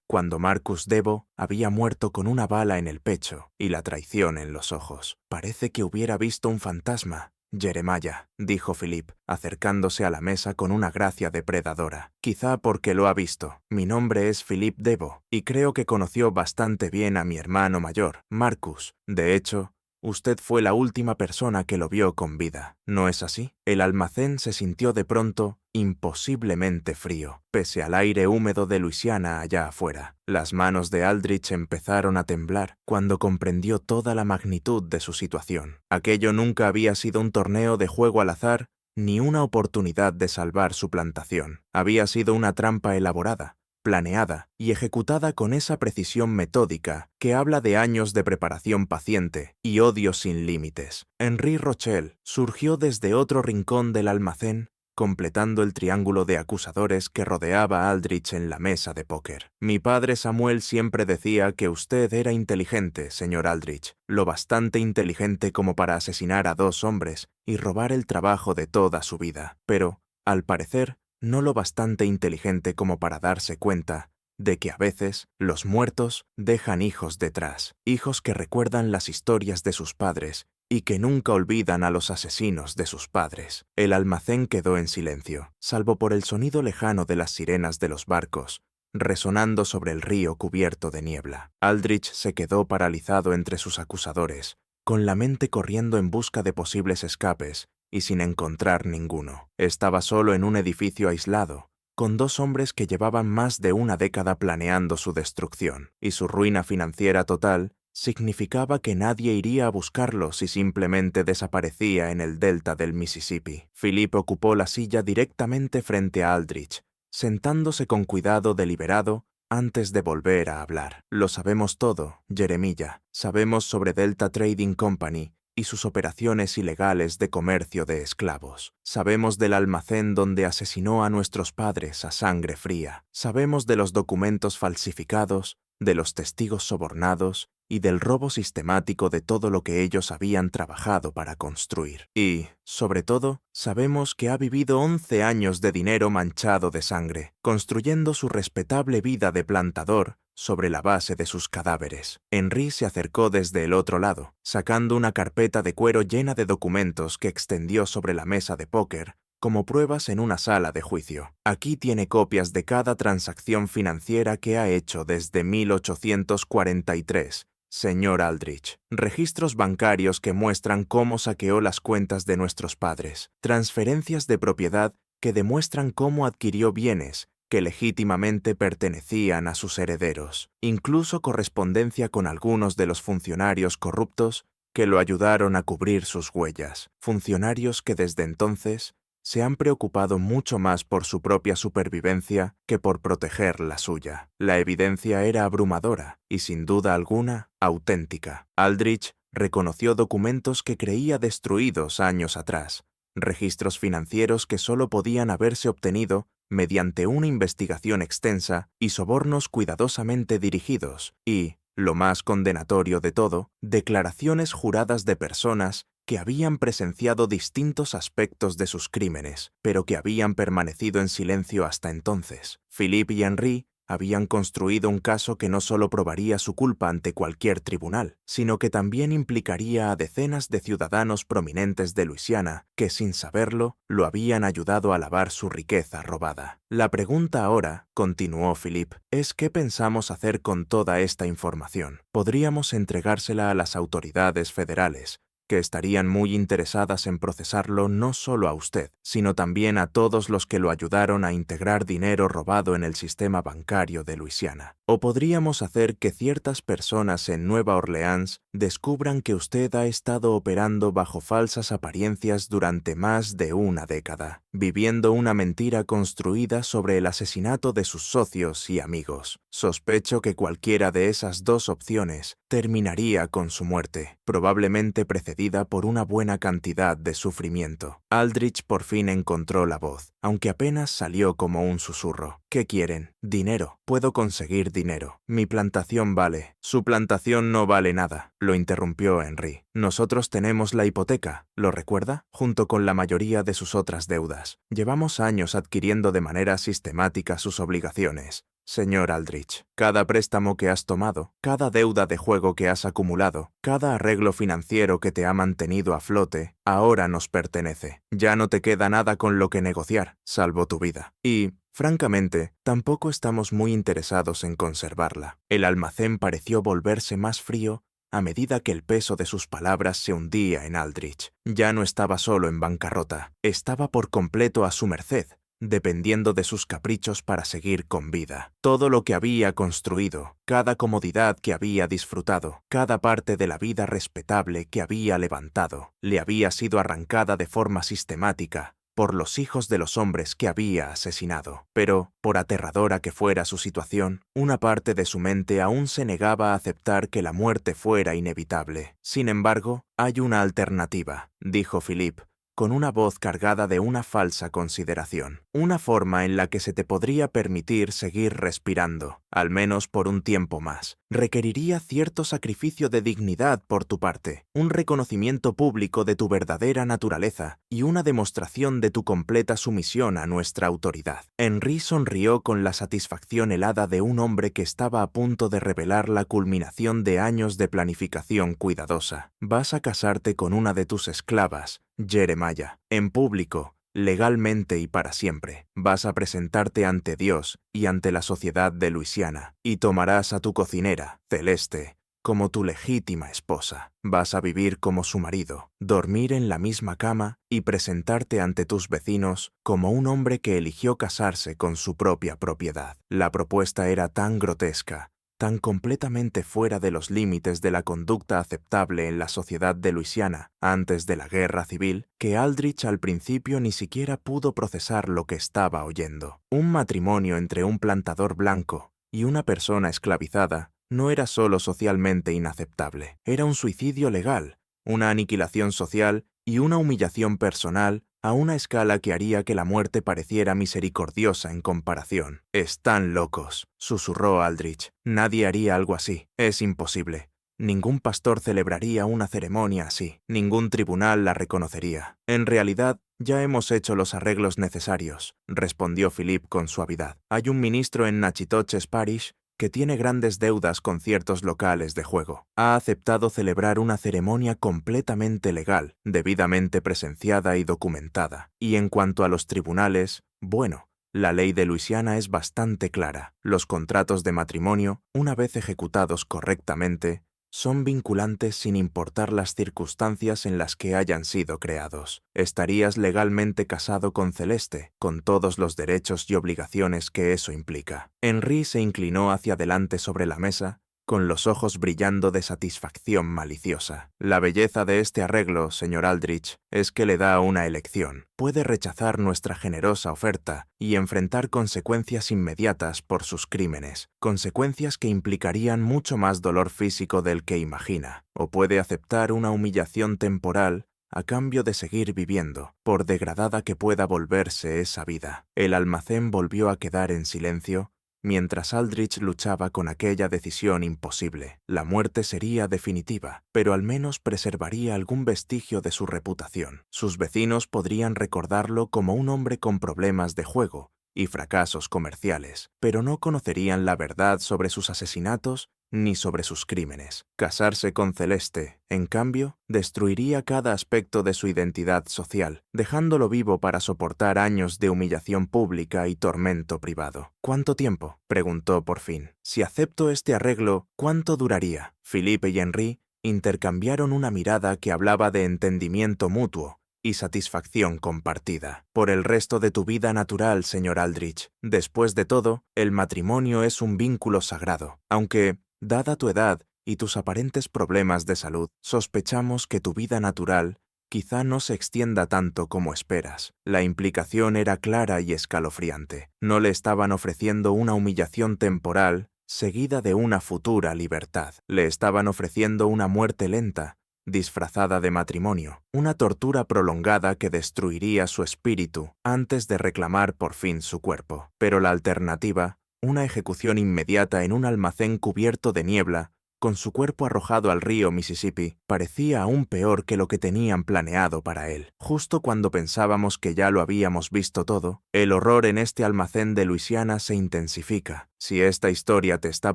[SPEAKER 1] cuando Marcus Deveau había muerto con una bala en el pecho y la traición en los ojos. «Parece que hubiera visto un fantasma, Jeremiah», dijo Philippe, acercándose a la mesa con una gracia depredadora. «Quizá porque lo ha visto. Mi nombre es Philippe Deveau, y creo que conoció bastante bien a mi hermano mayor, Marcus. De hecho, usted fue la última persona que lo vio con vida, ¿no es así?» El almacén se sintió de pronto imposiblemente frío, pese al aire húmedo de Luisiana allá afuera. Las manos de Aldrich empezaron a temblar cuando comprendió toda la magnitud de su situación. Aquello nunca había sido un torneo de juego al azar ni una oportunidad de salvar su plantación. Había sido una trampa elaborada, planeada y ejecutada con esa precisión metódica que habla de años de preparación paciente y odio sin límites. Henri Rochelle surgió desde otro rincón del almacén, completando el triángulo de acusadores que rodeaba a Aldrich en la mesa de póker. «Mi padre Samuel siempre decía que usted era inteligente, señor Aldrich, lo bastante inteligente como para asesinar a 2 hombres y robar el trabajo de toda su vida, pero, al parecer, no lo bastante inteligente como para darse cuenta de que a veces los muertos dejan hijos detrás, hijos que recuerdan las historias de sus padres y que nunca olvidan a los asesinos de sus padres». El almacén quedó en silencio, salvo por el sonido lejano de las sirenas de los barcos, resonando sobre el río cubierto de niebla. Aldrich se quedó paralizado entre sus acusadores, con la mente corriendo en busca de posibles escapes y sin encontrar ninguno. Estaba solo en un edificio aislado, con 2 hombres que llevaban más de una década planeando su destrucción, y su ruina financiera total significaba que nadie iría a buscarlo si simplemente desaparecía en el delta del Mississippi. Philippe ocupó la silla directamente frente a Aldrich, sentándose con cuidado deliberado antes de volver a hablar. «Lo sabemos todo, Jeremiah. Sabemos sobre Delta Trading Company y sus operaciones ilegales de comercio de esclavos. Sabemos del almacén donde asesinó a nuestros padres a sangre fría. Sabemos de los documentos falsificados, de los testigos sobornados y del robo sistemático de todo lo que ellos habían trabajado para construir. Y, sobre todo, sabemos que ha vivido 11 años de dinero manchado de sangre, construyendo su respetable vida de plantador sobre la base de sus cadáveres». Henri se acercó desde el otro lado, sacando una carpeta de cuero llena de documentos que extendió sobre la mesa de póker como pruebas en una sala de juicio. «Aquí tiene copias de cada transacción financiera que ha hecho desde 1843, señor Aldrich. Registros bancarios que muestran cómo saqueó las cuentas de nuestros padres, transferencias de propiedad que demuestran cómo adquirió bienes que legítimamente pertenecían a sus herederos, incluso correspondencia con algunos de los funcionarios corruptos que lo ayudaron a cubrir sus huellas, funcionarios que desde entonces se han preocupado mucho más por su propia supervivencia que por proteger la suya. La evidencia era abrumadora y, sin duda alguna, auténtica. Aldrich reconoció documentos que creía destruidos años atrás, registros financieros que solo podían haberse obtenido mediante una investigación extensa y sobornos cuidadosamente dirigidos, y, lo más condenatorio de todo, declaraciones juradas de personas que habían presenciado distintos aspectos de sus crímenes, pero que habían permanecido en silencio hasta entonces. Philippe y Henri Habían construido un caso que no solo probaría su culpa ante cualquier tribunal, sino que también implicaría a decenas de ciudadanos prominentes de Luisiana que, sin saberlo, lo habían ayudado a lavar su riqueza robada. La pregunta ahora, continuó Philip, es qué pensamos hacer con toda esta información. Podríamos entregársela a las autoridades federales, que estarían muy interesadas en procesarlo no solo a usted, sino también a todos los que lo ayudaron a integrar dinero robado en el sistema bancario de Luisiana. O podríamos hacer que ciertas personas en Nueva Orleans descubran que usted ha estado operando bajo falsas apariencias durante más de una década, viviendo una mentira construida sobre el asesinato de sus socios y amigos. Sospecho que cualquiera de esas dos opciones terminaría con su muerte, probablemente precedida por una buena cantidad de sufrimiento. Aldrich por fin encontró la voz, aunque apenas salió como un susurro. ¿Qué quieren? Dinero. Puedo conseguir dinero. Mi plantación vale. Su plantación no vale nada, lo interrumpió Henry. Nosotros tenemos la hipoteca, ¿lo recuerda? Junto con la mayoría de sus otras deudas. Llevamos años adquiriendo de manera sistemática sus obligaciones. Señor Aldrich, cada préstamo que has tomado, cada deuda de juego que has acumulado, cada arreglo financiero que te ha mantenido a flote, ahora nos pertenece. Ya no te queda nada con lo que negociar, salvo tu vida. Y, francamente, tampoco estamos muy interesados en conservarla. El almacén pareció volverse más frío a medida que el peso de sus palabras se hundía en Aldrich. Ya no estaba solo en bancarrota, estaba por completo a su merced, dependiendo de sus caprichos para seguir con vida. Todo lo que había construido, cada comodidad que había disfrutado, cada parte de la vida respetable que había levantado, le había sido arrancada de forma sistemática por los hijos de los hombres que había asesinado. Pero, por aterradora que fuera su situación, una parte de su mente aún se negaba a aceptar que la muerte fuera inevitable. Sin embargo, hay una alternativa, dijo Philip, con una voz cargada de una falsa consideración. Una forma en la que se te podría permitir seguir respirando, al menos por un tiempo más. Requeriría cierto sacrificio de dignidad por tu parte, un reconocimiento público de tu verdadera naturaleza y una demostración de tu completa sumisión a nuestra autoridad. Henry sonrió con la satisfacción helada de un hombre que estaba a punto de revelar la culminación de años de planificación cuidadosa. Vas a casarte con una de tus esclavas, Jeremiah, en público, legalmente y para siempre. Vas a presentarte ante Dios y ante la sociedad de Luisiana, y tomarás a tu cocinera, Celeste, como tu legítima esposa. Vas a vivir como su marido, dormir en la misma cama y presentarte ante tus vecinos como un hombre que eligió casarse con su propia propiedad. La propuesta era tan grotesca, tan completamente fuera de los límites de la conducta aceptable en la sociedad de Luisiana antes de la guerra civil, que Aldrich al principio ni siquiera pudo procesar lo que estaba oyendo. Un matrimonio entre un plantador blanco y una persona esclavizada no era solo socialmente inaceptable, era un suicidio legal, una aniquilación social y una humillación personal a una escala que haría que la muerte pareciera misericordiosa en comparación. «Están locos», susurró Aldrich. «Nadie haría algo así. Es imposible. Ningún pastor celebraría una ceremonia así. Ningún tribunal la reconocería. En realidad, ya hemos hecho los arreglos necesarios», respondió Philip con suavidad. «Hay un ministro en Natchitoches Parish que tiene grandes deudas con ciertos locales de juego. Ha aceptado celebrar una ceremonia completamente legal, debidamente presenciada y documentada. Y en cuanto a los tribunales, bueno, la ley de Luisiana es bastante clara. Los contratos de matrimonio, una vez ejecutados correctamente, son vinculantes sin importar las circunstancias en las que hayan sido creados. Estarías legalmente casado con Celeste, con todos los derechos y obligaciones que eso implica. Henry se inclinó hacia adelante sobre la mesa, con los ojos brillando de satisfacción maliciosa. La belleza de este arreglo, señor Aldrich, es que le da una elección. Puede rechazar nuestra generosa oferta y enfrentar consecuencias inmediatas por sus crímenes, consecuencias que implicarían mucho más dolor físico del que imagina. O puede aceptar una humillación temporal a cambio de seguir viviendo, por degradada que pueda volverse esa vida. El almacén volvió a quedar en silencio, mientras Aldrich luchaba con aquella decisión imposible. La muerte sería definitiva, pero al menos preservaría algún vestigio de su reputación. Sus vecinos podrían recordarlo como un hombre con problemas de juego y fracasos comerciales, pero no conocerían la verdad sobre sus asesinatos ni sobre sus crímenes. Casarse con Celeste, en cambio, destruiría cada aspecto de su identidad social, dejándolo vivo para soportar años de humillación pública y tormento privado. ¿Cuánto tiempo?, preguntó por fin. Si acepto este arreglo, ¿cuánto duraría? Philippe y Henri intercambiaron una mirada que hablaba de entendimiento mutuo y satisfacción compartida. Por el resto de tu vida natural, señor Aldrich. Después de todo, el matrimonio es un vínculo sagrado, aunque, dada tu edad y tus aparentes problemas de salud, sospechamos que tu vida natural quizá no se extienda tanto como esperas. La implicación era clara y escalofriante. No le estaban ofreciendo una humillación temporal seguida de una futura libertad. Le estaban ofreciendo una muerte lenta, disfrazada de matrimonio, una tortura prolongada que destruiría su espíritu antes de reclamar por fin su cuerpo. Pero la alternativa, una ejecución inmediata en un almacén cubierto de niebla, con su cuerpo arrojado al río Mississippi, parecía aún peor que lo que tenían planeado para él. Justo cuando pensábamos que ya lo habíamos visto todo, el horror en este almacén de Luisiana se intensifica. Si esta historia te está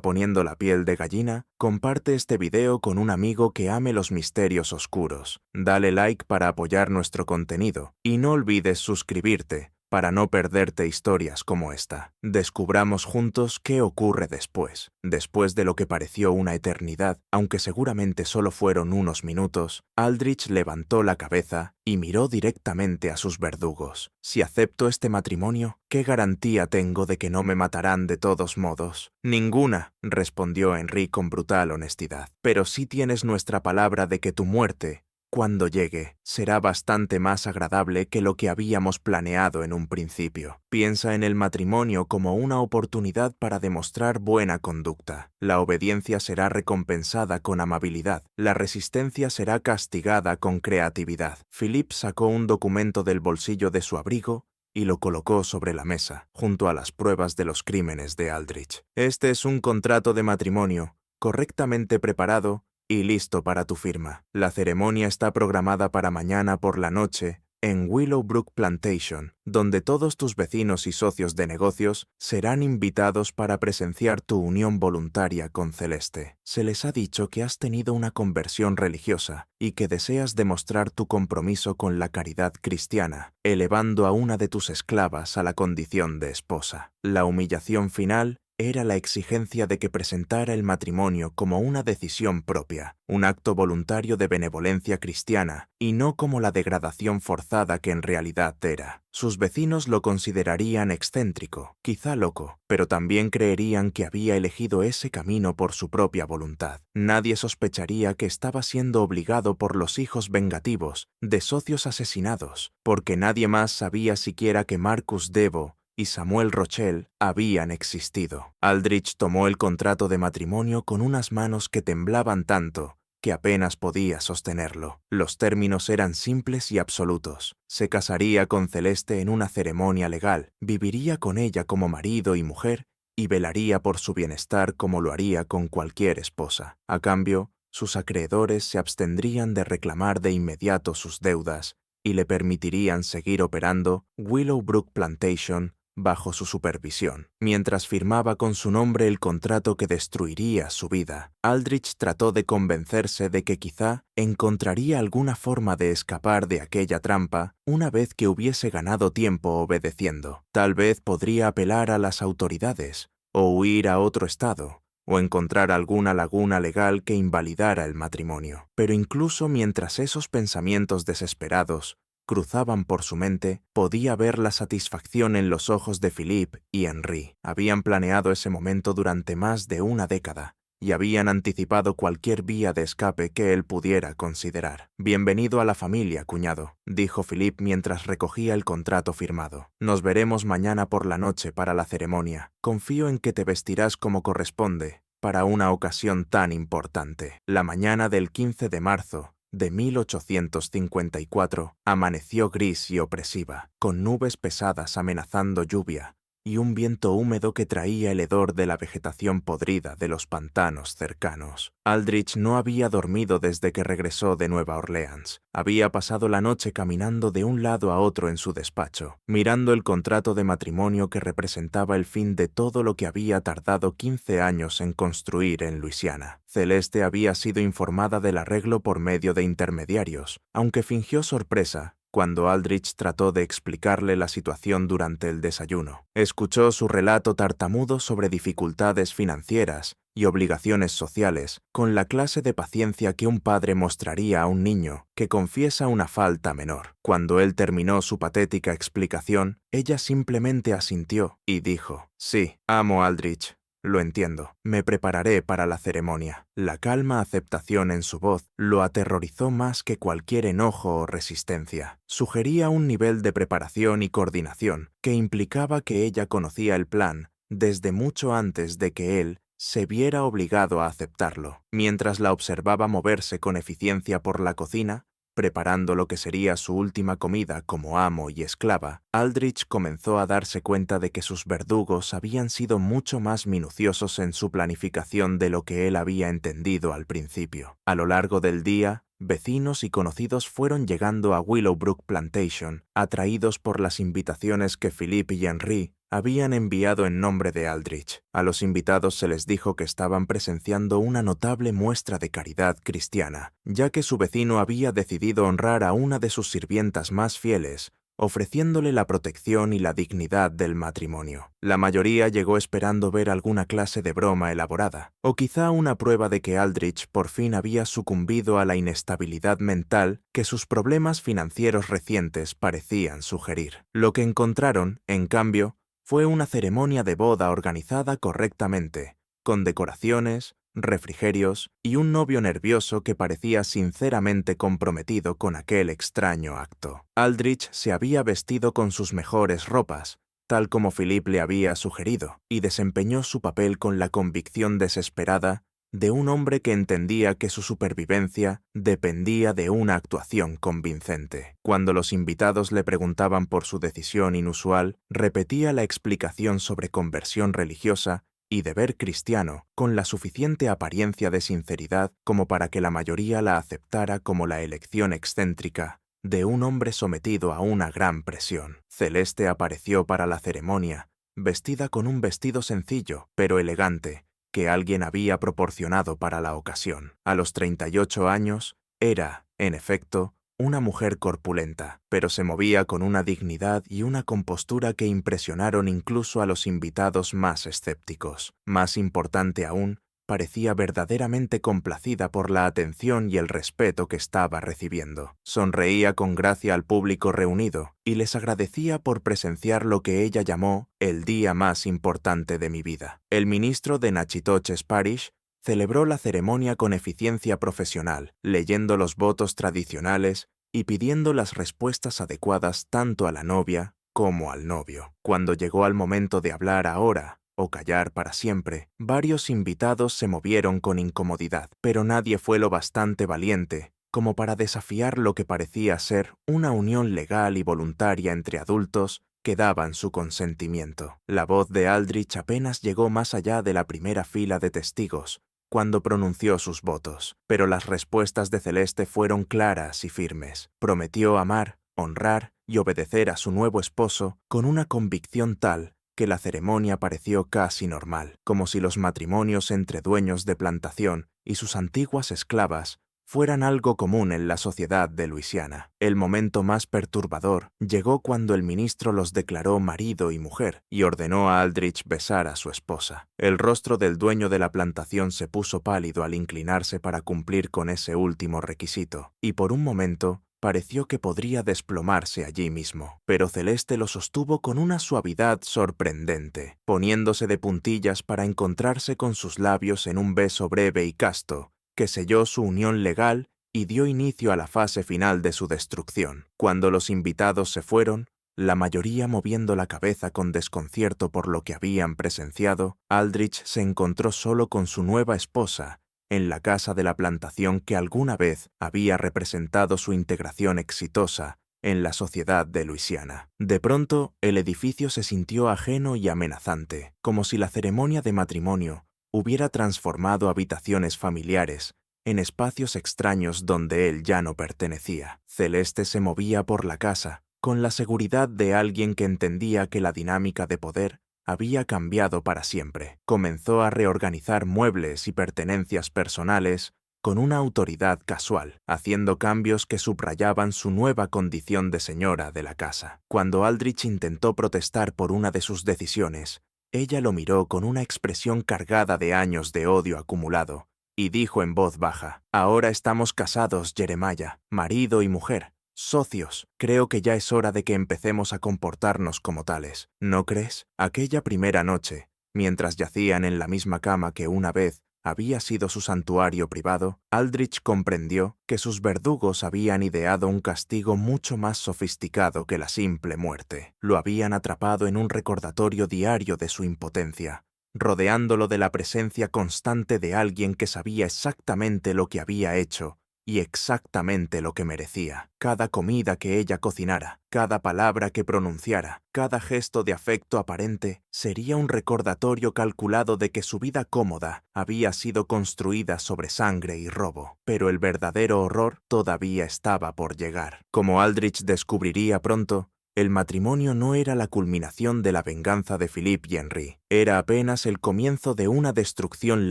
[SPEAKER 1] poniendo la piel de gallina, comparte este video con un amigo que ame los misterios oscuros. Dale like para apoyar nuestro contenido y no olvides suscribirte para no perderte historias como esta. Descubramos juntos qué ocurre después. Después de lo que pareció una eternidad, aunque seguramente solo fueron unos minutos, Aldrich levantó la cabeza y miró directamente a sus verdugos. Si acepto este matrimonio, ¿qué garantía tengo de que no me matarán de todos modos? Ninguna, respondió Henri con brutal honestidad. Pero sí tienes nuestra palabra de que tu muerte, cuando llegue, será bastante más agradable que lo que habíamos planeado en un principio. Piensa en el matrimonio como una oportunidad para demostrar buena conducta. La obediencia será recompensada con amabilidad. La resistencia será castigada con creatividad. Philippe sacó un documento del bolsillo de su abrigo y lo colocó sobre la mesa, junto a las pruebas de los crímenes de Aldrich. Este es un contrato de matrimonio, correctamente preparado y listo para tu firma. La ceremonia está programada para mañana por la noche en Willowbrook Plantation, donde todos tus vecinos y socios de negocios serán invitados para presenciar tu unión voluntaria con Celeste. Se les ha dicho que has tenido una conversión religiosa y que deseas demostrar tu compromiso con la caridad cristiana, elevando a una de tus esclavas a la condición de esposa. La humillación final era la exigencia de que presentara el matrimonio como una decisión propia, un acto voluntario de benevolencia cristiana, y no como la degradación forzada que en realidad era. Sus vecinos lo considerarían excéntrico, quizá loco, pero también creerían que había elegido ese camino por su propia voluntad. Nadie sospecharía que estaba siendo obligado por los hijos vengativos de socios asesinados, porque nadie más sabía siquiera que Marcus Devo y Samuel Rochelle habían existido. Aldrich tomó el contrato de matrimonio con unas manos que temblaban tanto que apenas podía sostenerlo. Los términos eran simples y absolutos. Se casaría con Celeste en una ceremonia legal, viviría con ella como marido y mujer y velaría por su bienestar como lo haría con cualquier esposa. A cambio, sus acreedores se abstendrían de reclamar de inmediato sus deudas y le permitirían seguir operando Willowbrook Plantation bajo su supervisión. Mientras firmaba con su nombre el contrato que destruiría su vida, Aldrich trató de convencerse de que quizá encontraría alguna forma de escapar de aquella trampa una vez que hubiese ganado tiempo obedeciendo. Tal vez podría apelar a las autoridades, o huir a otro estado, o encontrar alguna laguna legal que invalidara el matrimonio. Pero incluso mientras esos pensamientos desesperados cruzaban por su mente, podía ver la satisfacción en los ojos de Philippe y Henri. Habían planeado ese momento durante más de una década y habían anticipado cualquier vía de escape que él pudiera considerar. «Bienvenido a la familia, cuñado», dijo Philippe mientras recogía el contrato firmado. «Nos veremos mañana por la noche para la ceremonia. Confío en que te vestirás como corresponde para una ocasión tan importante». La mañana del 15 de marzo de 1854 amaneció gris y opresiva, con nubes pesadas amenazando lluvia y un viento húmedo que traía el hedor de la vegetación podrida de los pantanos cercanos. Aldrich no había dormido desde que regresó de Nueva Orleans. Había pasado la noche caminando de un lado a otro en su despacho, mirando el contrato de matrimonio que representaba el fin de todo lo que había tardado 15 años en construir en Luisiana. Celeste había sido informada del arreglo por medio de intermediarios, aunque fingió sorpresa cuando Aldrich trató de explicarle la situación durante el desayuno. Escuchó su relato tartamudo sobre dificultades financieras y obligaciones sociales, con la clase de paciencia que un padre mostraría a un niño que confiesa una falta menor. Cuando él terminó su patética explicación, ella simplemente asintió y dijo: «Sí, amo Aldrich. Lo entiendo. Me prepararé para la ceremonia». La calma aceptación en su voz lo aterrorizó más que cualquier enojo o resistencia. Sugería un nivel de preparación y coordinación que implicaba que ella conocía el plan desde mucho antes de que él se viera obligado a aceptarlo. Mientras la observaba moverse con eficiencia por la cocina, preparando lo que sería su última comida como amo y esclava, Aldrich comenzó a darse cuenta de que sus verdugos habían sido mucho más minuciosos en su planificación de lo que él había entendido al principio. A lo largo del día, vecinos y conocidos fueron llegando a Willowbrook Plantation, atraídos por las invitaciones que Philippe y Henry habían enviado en nombre de Aldrich. A los invitados se les dijo que estaban presenciando una notable muestra de caridad cristiana, ya que su vecino había decidido honrar a una de sus sirvientas más fieles, ofreciéndole la protección y la dignidad del matrimonio. La mayoría llegó esperando ver alguna clase de broma elaborada, o quizá una prueba de que Aldrich por fin había sucumbido a la inestabilidad mental que sus problemas financieros recientes parecían sugerir. Lo que encontraron, en cambio, fue una ceremonia de boda organizada correctamente, con decoraciones, refrigerios y un novio nervioso que parecía sinceramente comprometido con aquel extraño acto. Aldrich se había vestido con sus mejores ropas, tal como Philippe le había sugerido, y desempeñó su papel con la convicción desesperada de un hombre que entendía que su supervivencia dependía de una actuación convincente. Cuando los invitados le preguntaban por su decisión inusual, repetía la explicación sobre conversión religiosa y deber cristiano con la suficiente apariencia de sinceridad como para que la mayoría la aceptara como la elección excéntrica de un hombre sometido a una gran presión. Celeste apareció para la ceremonia, vestida con un vestido sencillo pero elegante, que alguien había proporcionado para la ocasión. A los 38 años, era, en efecto, una mujer corpulenta, pero se movía con una dignidad y una compostura que impresionaron incluso a los invitados más escépticos. Más importante aún, parecía verdaderamente complacida por la atención y el respeto que estaba recibiendo. Sonreía con gracia al público reunido y les agradecía por presenciar lo que ella llamó el día más importante de mi vida. El ministro de Natchitoches Parish celebró la ceremonia con eficiencia profesional, leyendo los votos tradicionales y pidiendo las respuestas adecuadas tanto a la novia como al novio. Cuando llegó al momento de hablar ahora o callar para siempre, varios invitados se movieron con incomodidad, pero nadie fue lo bastante valiente como para desafiar lo que parecía ser una unión legal y voluntaria entre adultos que daban su consentimiento. La voz de Aldrich apenas llegó más allá de la primera fila de testigos cuando pronunció sus votos, pero las respuestas de Celeste fueron claras y firmes. Prometió amar, honrar y obedecer a su nuevo esposo con una convicción tal que la ceremonia pareció casi normal, como si los matrimonios entre dueños de plantación y sus antiguas esclavas fueran algo común en la sociedad de Luisiana. El momento más perturbador llegó cuando el ministro los declaró marido y mujer y ordenó a Aldrich besar a su esposa. El rostro del dueño de la plantación se puso pálido al inclinarse para cumplir con ese último requisito, y por un momento pareció que podría desplomarse allí mismo, pero Celeste lo sostuvo con una suavidad sorprendente, poniéndose de puntillas para encontrarse con sus labios en un beso breve y casto, que selló su unión legal y dio inicio a la fase final de su destrucción. Cuando los invitados se fueron, la mayoría moviendo la cabeza con desconcierto por lo que habían presenciado, Aldrich se encontró solo con su nueva esposa en la casa de la plantación que alguna vez había representado su integración exitosa en la sociedad de Luisiana. De pronto, el edificio se sintió ajeno y amenazante, como si la ceremonia de matrimonio hubiera transformado habitaciones familiares en espacios extraños donde él ya no pertenecía. Celeste se movía por la casa, con la seguridad de alguien que entendía que la dinámica de poder había cambiado para siempre. Comenzó a reorganizar muebles y pertenencias personales con una autoridad casual, haciendo cambios que subrayaban su nueva condición de señora de la casa. Cuando Aldrich intentó protestar por una de sus decisiones, ella lo miró con una expresión cargada de años de odio acumulado y dijo en voz baja: «Ahora estamos casados, Jeremiah, marido y mujer, socios. Creo que ya es hora de que empecemos a comportarnos como tales. ¿No crees?» Aquella primera noche, mientras yacían en la misma cama que una vez había sido su santuario privado, Aldrich comprendió que sus verdugos habían ideado un castigo mucho más sofisticado que la simple muerte. Lo habían atrapado en un recordatorio diario de su impotencia, rodeándolo de la presencia constante de alguien que sabía exactamente lo que había hecho y exactamente lo que merecía. Cada comida que ella cocinara, cada palabra que pronunciara, cada gesto de afecto aparente sería un recordatorio calculado de que su vida cómoda había sido construida sobre sangre y robo. Pero el verdadero horror todavía estaba por llegar. Como Aldrich descubriría pronto, el matrimonio no era la culminación de la venganza de Philip y Henry, era apenas el comienzo de una destrucción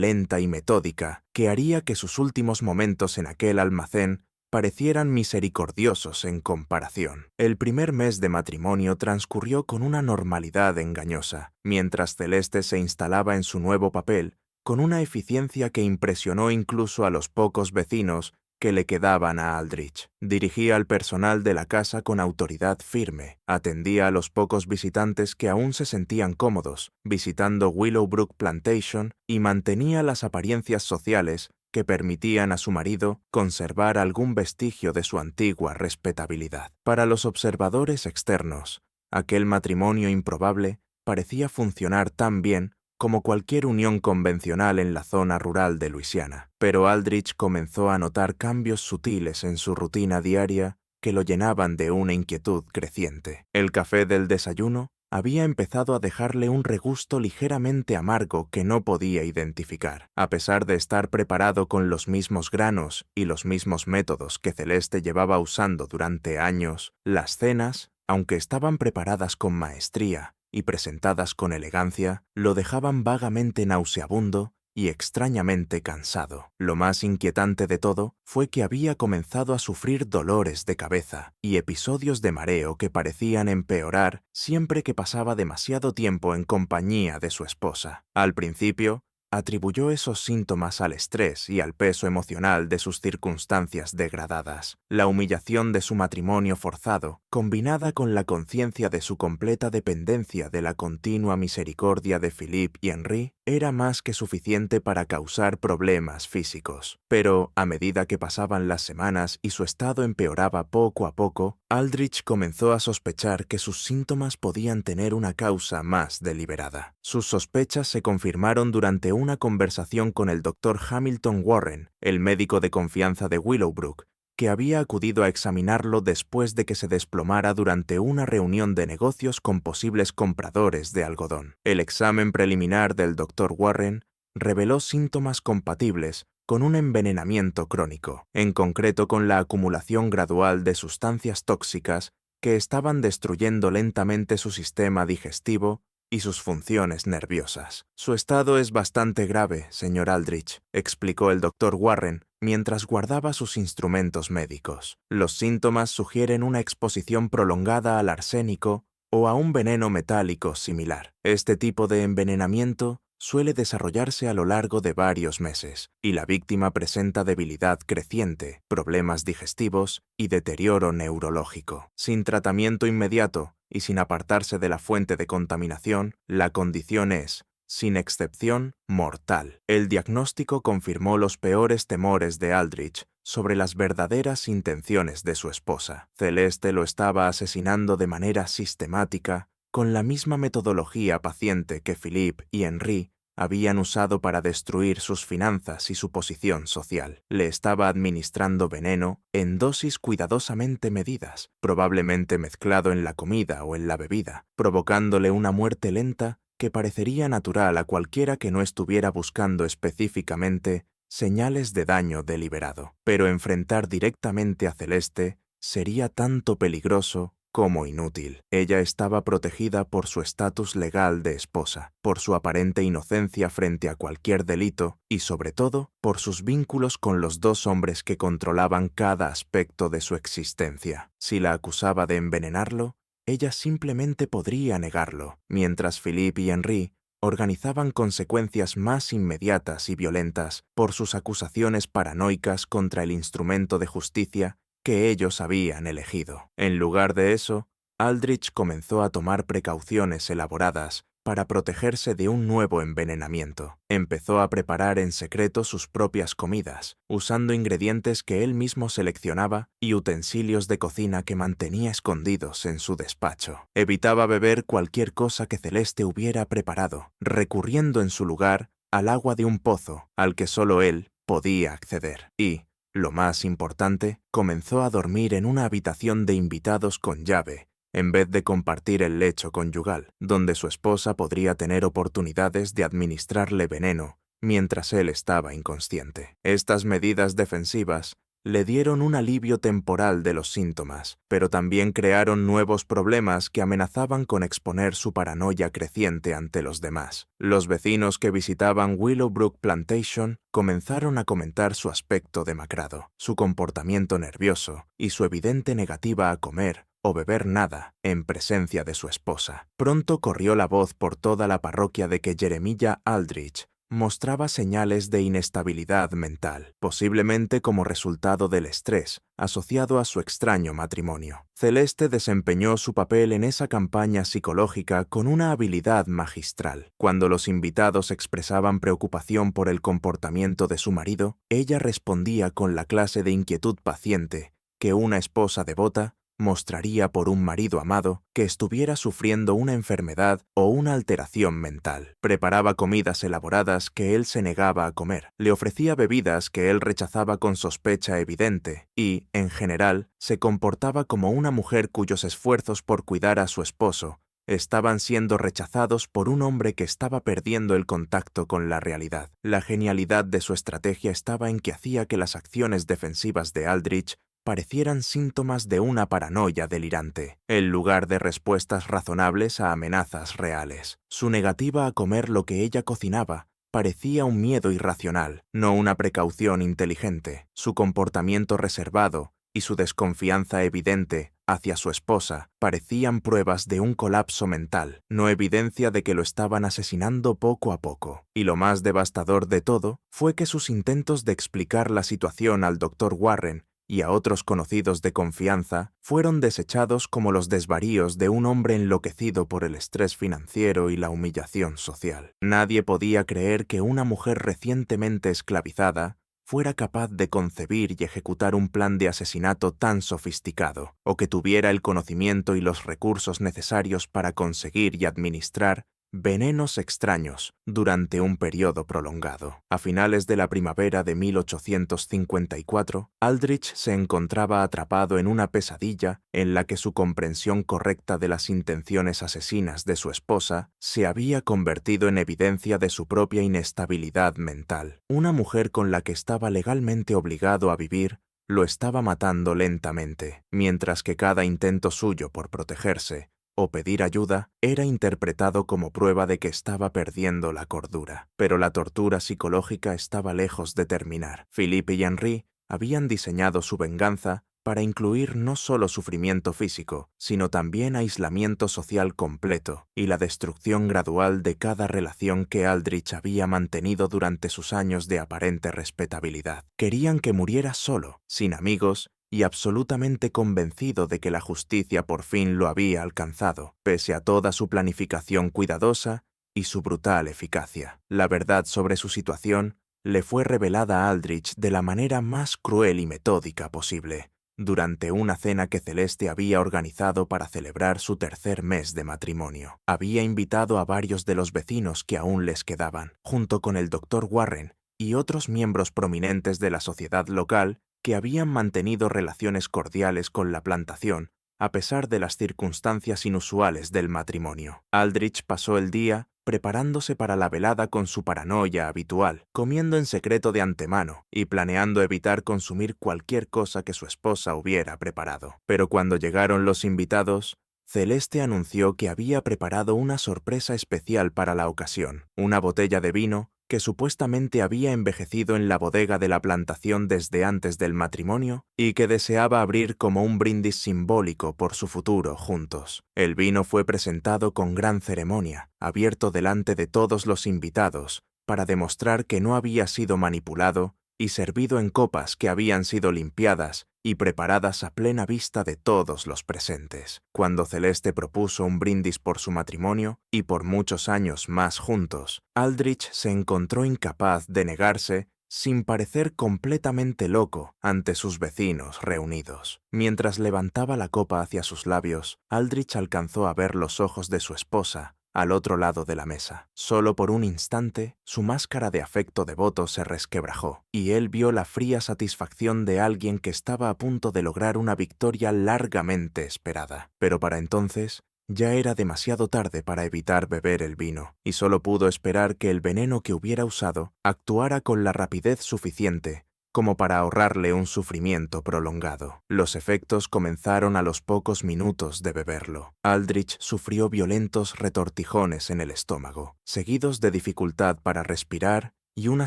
[SPEAKER 1] lenta y metódica que haría que sus últimos momentos en aquel almacén parecieran misericordiosos en comparación. El primer mes de matrimonio transcurrió con una normalidad engañosa, mientras Celeste se instalaba en su nuevo papel con una eficiencia que impresionó incluso a los pocos vecinos que le quedaban a Aldrich. Dirigía al personal de la casa con autoridad firme, atendía a los pocos visitantes que aún se sentían cómodos visitando Willowbrook Plantation y mantenía las apariencias sociales que permitían a su marido conservar algún vestigio de su antigua respetabilidad. Para los observadores externos, aquel matrimonio improbable parecía funcionar tan bien como cualquier unión convencional en la zona rural de Luisiana. Pero Aldrich comenzó a notar cambios sutiles en su rutina diaria que lo llenaban de una inquietud creciente. El café del desayuno había empezado a dejarle un regusto ligeramente amargo que no podía identificar. A pesar de estar preparado con los mismos granos y los mismos métodos que Celeste llevaba usando durante años, las cenas, aunque estaban preparadas con maestría y presentadas con elegancia, lo dejaban vagamente nauseabundo y extrañamente cansado. Lo más inquietante de todo fue que había comenzado a sufrir dolores de cabeza y episodios de mareo que parecían empeorar siempre que pasaba demasiado tiempo en compañía de su esposa. Al principio, atribuyó esos síntomas al estrés y al peso emocional de sus circunstancias degradadas. La humillación de su matrimonio forzado, combinada con la conciencia de su completa dependencia de la continua misericordia de Philip y Henry, era más que suficiente para causar problemas físicos. Pero, a medida que pasaban las semanas y su estado empeoraba poco a poco, Aldrich comenzó a sospechar que sus síntomas podían tener una causa más deliberada. Sus sospechas se confirmaron durante una conversación con el Dr. Hamilton Warren, el médico de confianza de Willowbrook, que había acudido a examinarlo después de que se desplomara durante una reunión de negocios con posibles compradores de algodón. El examen preliminar del Dr. Warren reveló síntomas compatibles con un envenenamiento crónico, en concreto con la acumulación gradual de sustancias tóxicas que estaban destruyendo lentamente su sistema digestivo y sus funciones nerviosas. «Su estado es bastante grave, señor Aldrich», explicó el Dr. Warren mientras guardaba sus instrumentos médicos. «Los síntomas sugieren una exposición prolongada al arsénico o a un veneno metálico similar. Este tipo de envenenamiento suele desarrollarse a lo largo de varios meses, y la víctima presenta debilidad creciente, problemas digestivos y deterioro neurológico. Sin tratamiento inmediato y sin apartarse de la fuente de contaminación, la condición es, sin excepción, mortal». El diagnóstico confirmó los peores temores de Aldrich sobre las verdaderas intenciones de su esposa. Celeste lo estaba asesinando de manera sistemática, con la misma metodología paciente que Philip y Henry habían usado para destruir sus finanzas y su posición social. Le estaba administrando veneno en dosis cuidadosamente medidas, probablemente mezclado en la comida o en la bebida, provocándole una muerte lenta que parecería natural a cualquiera que no estuviera buscando específicamente señales de daño deliberado. Pero enfrentar directamente a Celeste sería tanto peligroso como inútil. Ella estaba protegida por su estatus legal de esposa, por su aparente inocencia frente a cualquier delito y, sobre todo, por sus vínculos con los dos hombres que controlaban cada aspecto de su existencia. Si la acusaba de envenenarlo, ella simplemente podría negarlo, mientras Philippe y Henri organizaban consecuencias más inmediatas y violentas por sus acusaciones paranoicas contra el instrumento de justicia que ellos habían elegido. En lugar de eso, Aldrich comenzó a tomar precauciones elaboradas para protegerse de un nuevo envenenamiento. Empezó a preparar en secreto sus propias comidas, usando ingredientes que él mismo seleccionaba y utensilios de cocina que mantenía escondidos en su despacho. Evitaba beber cualquier cosa que Celeste hubiera preparado, recurriendo en su lugar al agua de un pozo al que solo él podía acceder. Y, lo más importante, comenzó a dormir en una habitación de invitados con llave, en vez de compartir el lecho conyugal, donde su esposa podría tener oportunidades de administrarle veneno mientras él estaba inconsciente. Estas medidas defensivas le dieron un alivio temporal de los síntomas, pero también crearon nuevos problemas que amenazaban con exponer su paranoia creciente ante los demás. Los vecinos que visitaban Willowbrook Plantation comenzaron a comentar su aspecto demacrado, su comportamiento nervioso y su evidente negativa a comer o beber nada en presencia de su esposa. Pronto corrió la voz por toda la parroquia de que Jeremiah Aldrich mostraba señales de inestabilidad mental, posiblemente como resultado del estrés asociado a su extraño matrimonio. Celeste desempeñó su papel en esa campaña psicológica con una habilidad magistral. Cuando los invitados expresaban preocupación por el comportamiento de su marido, ella respondía con la clase de inquietud paciente que una esposa devota mostraría por un marido amado que estuviera sufriendo una enfermedad o una alteración mental. Preparaba comidas elaboradas que él se negaba a comer, le ofrecía bebidas que él rechazaba con sospecha evidente y, en general, se comportaba como una mujer cuyos esfuerzos por cuidar a su esposo estaban siendo rechazados por un hombre que estaba perdiendo el contacto con la realidad. La genialidad de su estrategia estaba en que hacía que las acciones defensivas de Aldrich parecieran síntomas de una paranoia delirante, en lugar de respuestas razonables a amenazas reales. Su negativa a comer lo que ella cocinaba parecía un miedo irracional, no una precaución inteligente. Su comportamiento reservado y su desconfianza evidente hacia su esposa parecían pruebas de un colapso mental, no evidencia de que lo estaban asesinando poco a poco. Y lo más devastador de todo fue que sus intentos de explicar la situación al Dr. Warren y a otros conocidos de confianza fueron desechados como los desvaríos de un hombre enloquecido por el estrés financiero y la humillación social. Nadie podía creer que una mujer recientemente esclavizada fuera capaz de concebir y ejecutar un plan de asesinato tan sofisticado, o que tuviera el conocimiento y los recursos necesarios para conseguir y administrar venenos extraños durante un periodo prolongado. A finales de la primavera de 1854, Aldrich se encontraba atrapado en una pesadilla en la que su comprensión correcta de las intenciones asesinas de su esposa se había convertido en evidencia de su propia inestabilidad mental. Una mujer con la que estaba legalmente obligado a vivir lo estaba matando lentamente, mientras que cada intento suyo por protegerse o pedir ayuda era interpretado como prueba de que estaba perdiendo la cordura. Pero la tortura psicológica estaba lejos de terminar. Philippe y Henri habían diseñado su venganza para incluir no solo sufrimiento físico, sino también aislamiento social completo y la destrucción gradual de cada relación que Aldrich había mantenido durante sus años de aparente respetabilidad. Querían que muriera solo, sin amigos, y absolutamente convencido de que la justicia por fin lo había alcanzado, pese a toda su planificación cuidadosa y su brutal eficacia. La verdad sobre su situación le fue revelada a Aldrich de la manera más cruel y metódica posible, durante una cena que Celeste había organizado para celebrar su tercer mes de matrimonio. Había invitado a varios de los vecinos que aún les quedaban, junto con el Dr. Warren y otros miembros prominentes de la sociedad local que habían mantenido relaciones cordiales con la plantación a pesar de las circunstancias inusuales del matrimonio. Aldrich pasó el día preparándose para la velada con su paranoia habitual, comiendo en secreto de antemano y planeando evitar consumir cualquier cosa que su esposa hubiera preparado. Pero cuando llegaron los invitados, Celeste anunció que había preparado una sorpresa especial para la ocasión, una botella de vino que supuestamente había envejecido en la bodega de la plantación desde antes del matrimonio y que deseaba abrir como un brindis simbólico por su futuro juntos. El vino fue presentado con gran ceremonia, abierto delante de todos los invitados, para demostrar que no había sido manipulado y servido en copas que habían sido limpiadas y preparadas a plena vista de todos los presentes. Cuando Celeste propuso un brindis por su matrimonio y por muchos años más juntos, Aldrich se encontró incapaz de negarse sin parecer completamente loco ante sus vecinos reunidos. Mientras levantaba la copa hacia sus labios, Aldrich alcanzó a ver los ojos de su esposa al otro lado de la mesa. Solo por un instante, su máscara de afecto devoto se resquebrajó, y él vio la fría satisfacción de alguien que estaba a punto de lograr una victoria largamente esperada. Pero para entonces, ya era demasiado tarde para evitar beber el vino, y solo pudo esperar que el veneno que hubiera usado actuara con la rapidez suficiente como para ahorrarle un sufrimiento prolongado. Los efectos comenzaron a los pocos minutos de beberlo. Aldrich sufrió violentos retortijones en el estómago, seguidos de dificultad para respirar y una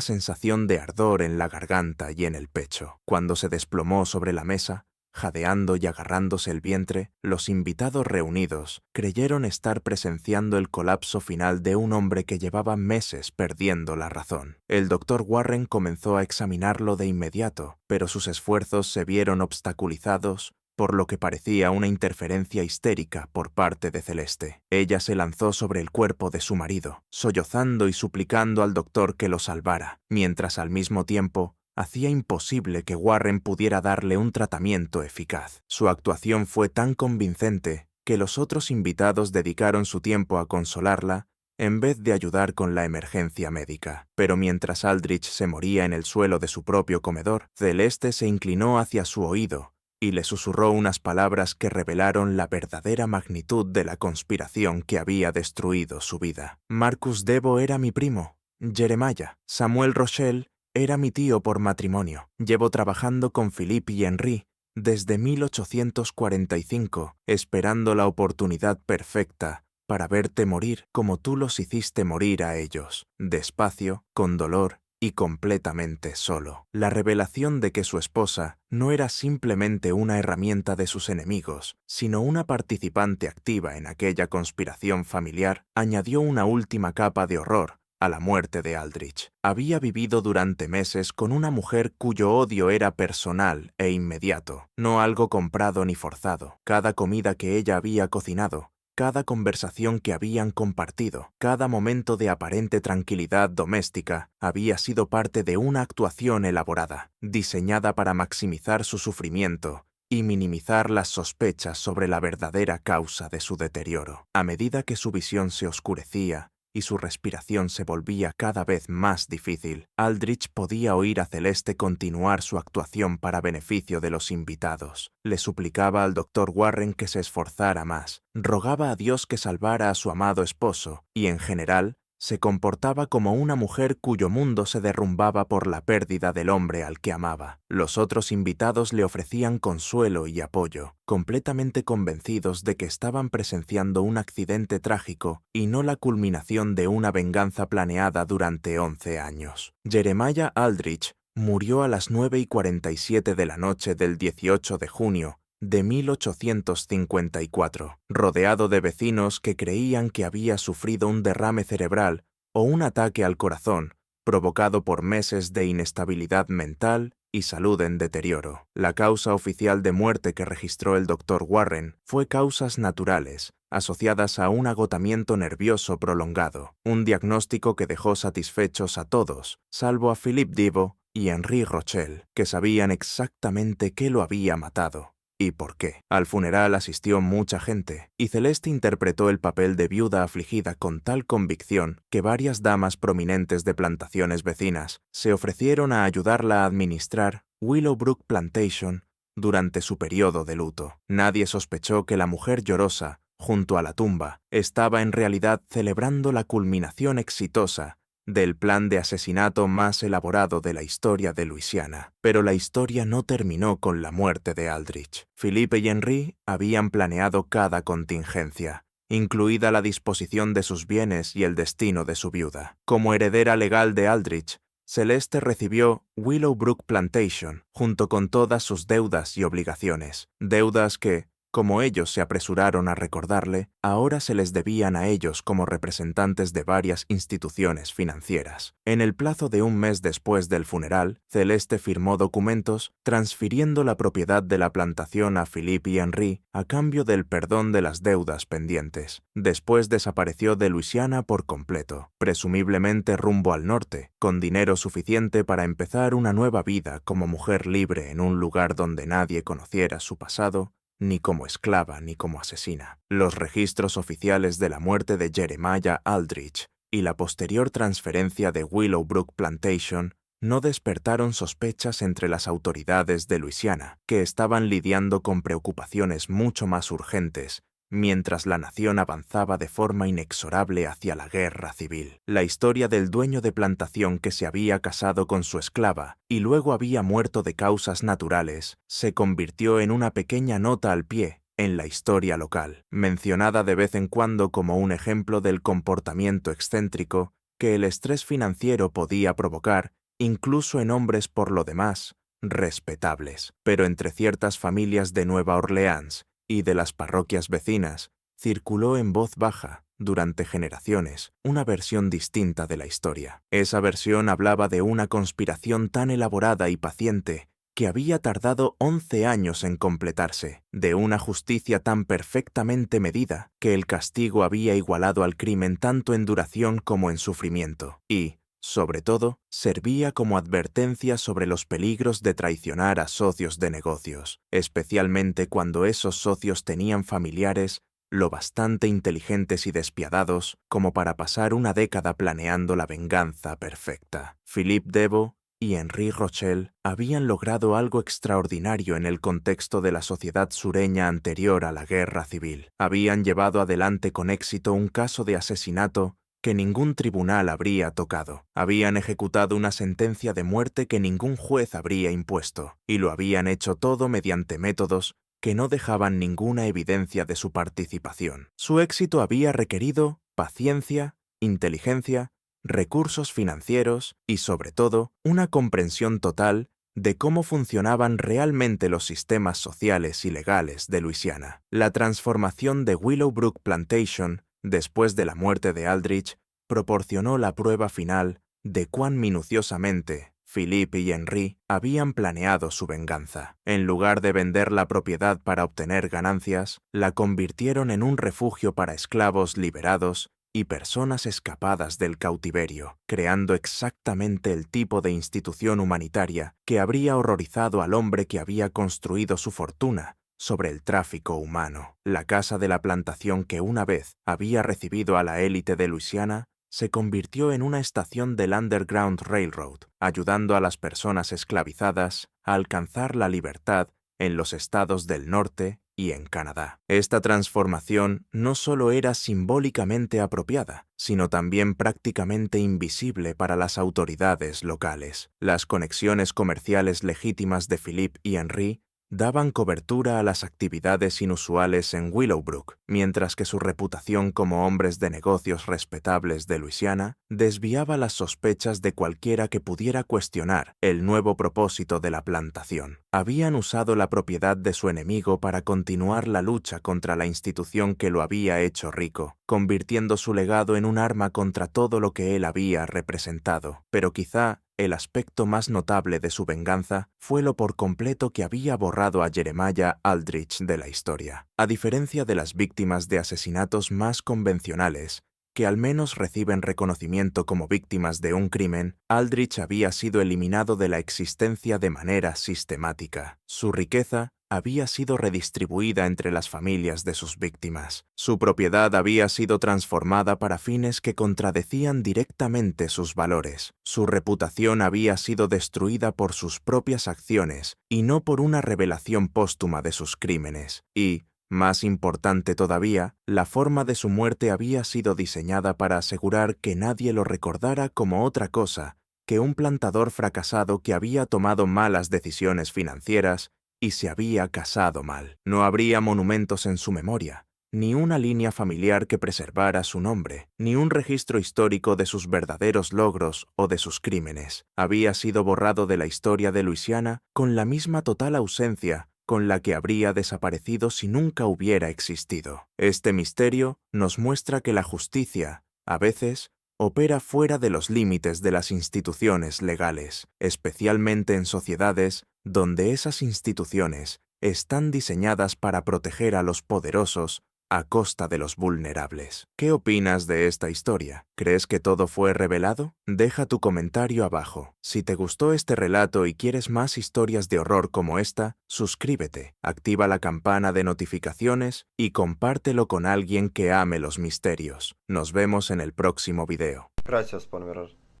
[SPEAKER 1] sensación de ardor en la garganta y en el pecho. Cuando se desplomó sobre la mesa, jadeando y agarrándose el vientre, los invitados reunidos creyeron estar presenciando el colapso final de un hombre que llevaba meses perdiendo la razón. El Dr. Warren comenzó a examinarlo de inmediato, pero sus esfuerzos se vieron obstaculizados por lo que parecía una interferencia histérica por parte de Celeste. Ella se lanzó sobre el cuerpo de su marido, sollozando y suplicando al doctor que lo salvara, mientras al mismo tiempo hacía imposible que Warren pudiera darle un tratamiento eficaz. Su actuación fue tan convincente que los otros invitados dedicaron su tiempo a consolarla en vez de ayudar con la emergencia médica. Pero mientras Aldrich se moría en el suelo de su propio comedor, Celeste se inclinó hacia su oído y le susurró unas palabras que revelaron la verdadera magnitud de la conspiración que había destruido su vida. Marcus Debo era mi primo, Jeremiah. Samuel Rochelle era mi tío por matrimonio. Llevo trabajando con Philippe y Henry desde 1845, esperando la oportunidad perfecta para verte morir como tú los hiciste morir a ellos, despacio, con dolor y completamente solo. La revelación de que su esposa no era simplemente una herramienta de sus enemigos, sino una participante activa en aquella conspiración familiar, añadió una última capa de horror a la muerte de Aldrich. Había vivido durante meses con una mujer cuyo odio era personal e inmediato, no algo comprado ni forzado. Cada comida que ella había cocinado, cada conversación que habían compartido, cada momento de aparente tranquilidad doméstica había sido parte de una actuación elaborada, diseñada para maximizar su sufrimiento y minimizar las sospechas sobre la verdadera causa de su deterioro. A medida que su visión se oscurecía y su respiración se volvía cada vez más difícil, Aldrich podía oír a Celeste continuar su actuación para beneficio de los invitados. Le suplicaba al Dr. Warren que se esforzara más, rogaba a Dios que salvara a su amado esposo y, en general, se comportaba como una mujer cuyo mundo se derrumbaba por la pérdida del hombre al que amaba. Los otros invitados le ofrecían consuelo y apoyo, completamente convencidos de que estaban presenciando un accidente trágico y no la culminación de una venganza planeada durante 11 años. Jeremiah Aldrich murió a las 9:47 de la noche del 18 de junio de 1854, rodeado de vecinos que creían que había sufrido un derrame cerebral o un ataque al corazón, provocado por meses de inestabilidad mental y salud en deterioro. La causa oficial de muerte que registró el Dr. Warren fue causas naturales, asociadas a un agotamiento nervioso prolongado, un diagnóstico que dejó satisfechos a todos, salvo a Philippe Debo y Henri Rochelle, que sabían exactamente qué lo había matado y por qué. Al funeral asistió mucha gente, y Celeste interpretó el papel de viuda afligida con tal convicción que varias damas prominentes de plantaciones vecinas se ofrecieron a ayudarla a administrar Willowbrook Plantation durante su periodo de luto. Nadie sospechó que la mujer llorosa, junto a la tumba, estaba en realidad celebrando la culminación exitosa del plan de asesinato más elaborado de la historia de Luisiana. Pero la historia no terminó con la muerte de Aldrich. Philippe y Henri habían planeado cada contingencia, incluida la disposición de sus bienes y el destino de su viuda. Como heredera legal de Aldrich, Celeste recibió Willowbrook Plantation, junto con todas sus deudas y obligaciones, deudas que, como ellos se apresuraron a recordarle, ahora se les debían a ellos como representantes de varias instituciones financieras. En el plazo de un mes después del funeral, Celeste firmó documentos transfiriendo la propiedad de la plantación a Philippe y Henri a cambio del perdón de las deudas pendientes. Después desapareció de Luisiana por completo, presumiblemente rumbo al norte, con dinero suficiente para empezar una nueva vida como mujer libre en un lugar donde nadie conociera su pasado, ni como esclava ni como asesina. Los registros oficiales de la muerte de Jeremiah Aldrich y la posterior transferencia de Willowbrook Plantation no despertaron sospechas entre las autoridades de Luisiana, que estaban lidiando con preocupaciones mucho más urgentes mientras la nación avanzaba de forma inexorable hacia la guerra civil. La historia del dueño de plantación que se había casado con su esclava y luego había muerto de causas naturales se convirtió en una pequeña nota al pie en la historia local, mencionada de vez en cuando como un ejemplo del comportamiento excéntrico que el estrés financiero podía provocar, incluso en hombres por lo demás respetables. Pero entre ciertas familias de Nueva Orleans y de las parroquias vecinas, circuló en voz baja, durante generaciones, una versión distinta de la historia. Esa versión hablaba de una conspiración tan elaborada y paciente que había tardado 11 años en completarse, de una justicia tan perfectamente medida que el castigo había igualado al crimen tanto en duración como en sufrimiento, y, sobre todo, servía como advertencia sobre los peligros de traicionar a socios de negocios, especialmente cuando esos socios tenían familiares lo bastante inteligentes y despiadados como para pasar una década planeando la venganza perfecta. Philippe Deveau y Henri Rochelle habían logrado algo extraordinario en el contexto de la sociedad sureña anterior a la guerra civil. Habían llevado adelante con éxito un caso de asesinato que ningún tribunal habría tocado. Habían ejecutado una sentencia de muerte que ningún juez habría impuesto, y lo habían hecho todo mediante métodos que no dejaban ninguna evidencia de su participación. Su éxito había requerido paciencia, inteligencia, recursos financieros y, sobre todo, una comprensión total de cómo funcionaban realmente los sistemas sociales y legales de Luisiana. La transformación de Willowbrook Plantation después de la muerte de Aldrich, proporcionó la prueba final de cuán minuciosamente Philippe y Henri habían planeado su venganza. En lugar de vender la propiedad para obtener ganancias, la convirtieron en un refugio para esclavos liberados y personas escapadas del cautiverio, creando exactamente el tipo de institución humanitaria que habría horrorizado al hombre que había construido su fortuna sobre el tráfico humano. La casa de la plantación que una vez había recibido a la élite de Luisiana se convirtió en una estación del Underground Railroad, ayudando a las personas esclavizadas a alcanzar la libertad en los estados del norte y en Canadá. Esta transformación no solo era simbólicamente apropiada, sino también prácticamente invisible para las autoridades locales. Las conexiones comerciales legítimas de Philippe y Henri daban cobertura a las actividades inusuales en Willowbrook, mientras que su reputación como hombres de negocios respetables de Luisiana desviaba las sospechas de cualquiera que pudiera cuestionar el nuevo propósito de la plantación. Habían usado la propiedad de su enemigo para continuar la lucha contra la institución que lo había hecho rico, convirtiendo su legado en un arma contra todo lo que él había representado. Pero quizá el aspecto más notable de su venganza fue lo por completo que había borrado a Jeremiah Aldrich de la historia. A diferencia de las víctimas de asesinatos más convencionales, que al menos reciben reconocimiento como víctimas de un crimen, Aldrich había sido eliminado de la existencia de manera sistemática. Su riqueza había sido redistribuida entre las familias de sus víctimas. Su propiedad había sido transformada para fines que contradecían directamente sus valores. Su reputación había sido destruida por sus propias acciones y no por una revelación póstuma de sus crímenes. Y, más importante todavía, la forma de su muerte había sido diseñada para asegurar que nadie lo recordara como otra cosa que un plantador fracasado que había tomado malas decisiones financieras y se había casado mal. No habría monumentos en su memoria, ni una línea familiar que preservara su nombre, ni un registro histórico de sus verdaderos logros o de sus crímenes. Había sido borrado de la historia de Luisiana con la misma total ausencia con la que habría desaparecido si nunca hubiera existido. Este misterio nos muestra que la justicia, a veces, opera fuera de los límites de las instituciones legales, especialmente en sociedades donde esas instituciones están diseñadas para proteger a los poderosos a costa de los vulnerables. ¿Qué opinas de esta historia? ¿Crees que todo fue revelado? Deja tu comentario abajo. Si te gustó este relato y quieres más historias de horror como esta, suscríbete, activa la campana de notificaciones y compártelo con alguien que ame los misterios. Nos vemos en el próximo video.
[SPEAKER 2] Gracias por mirar.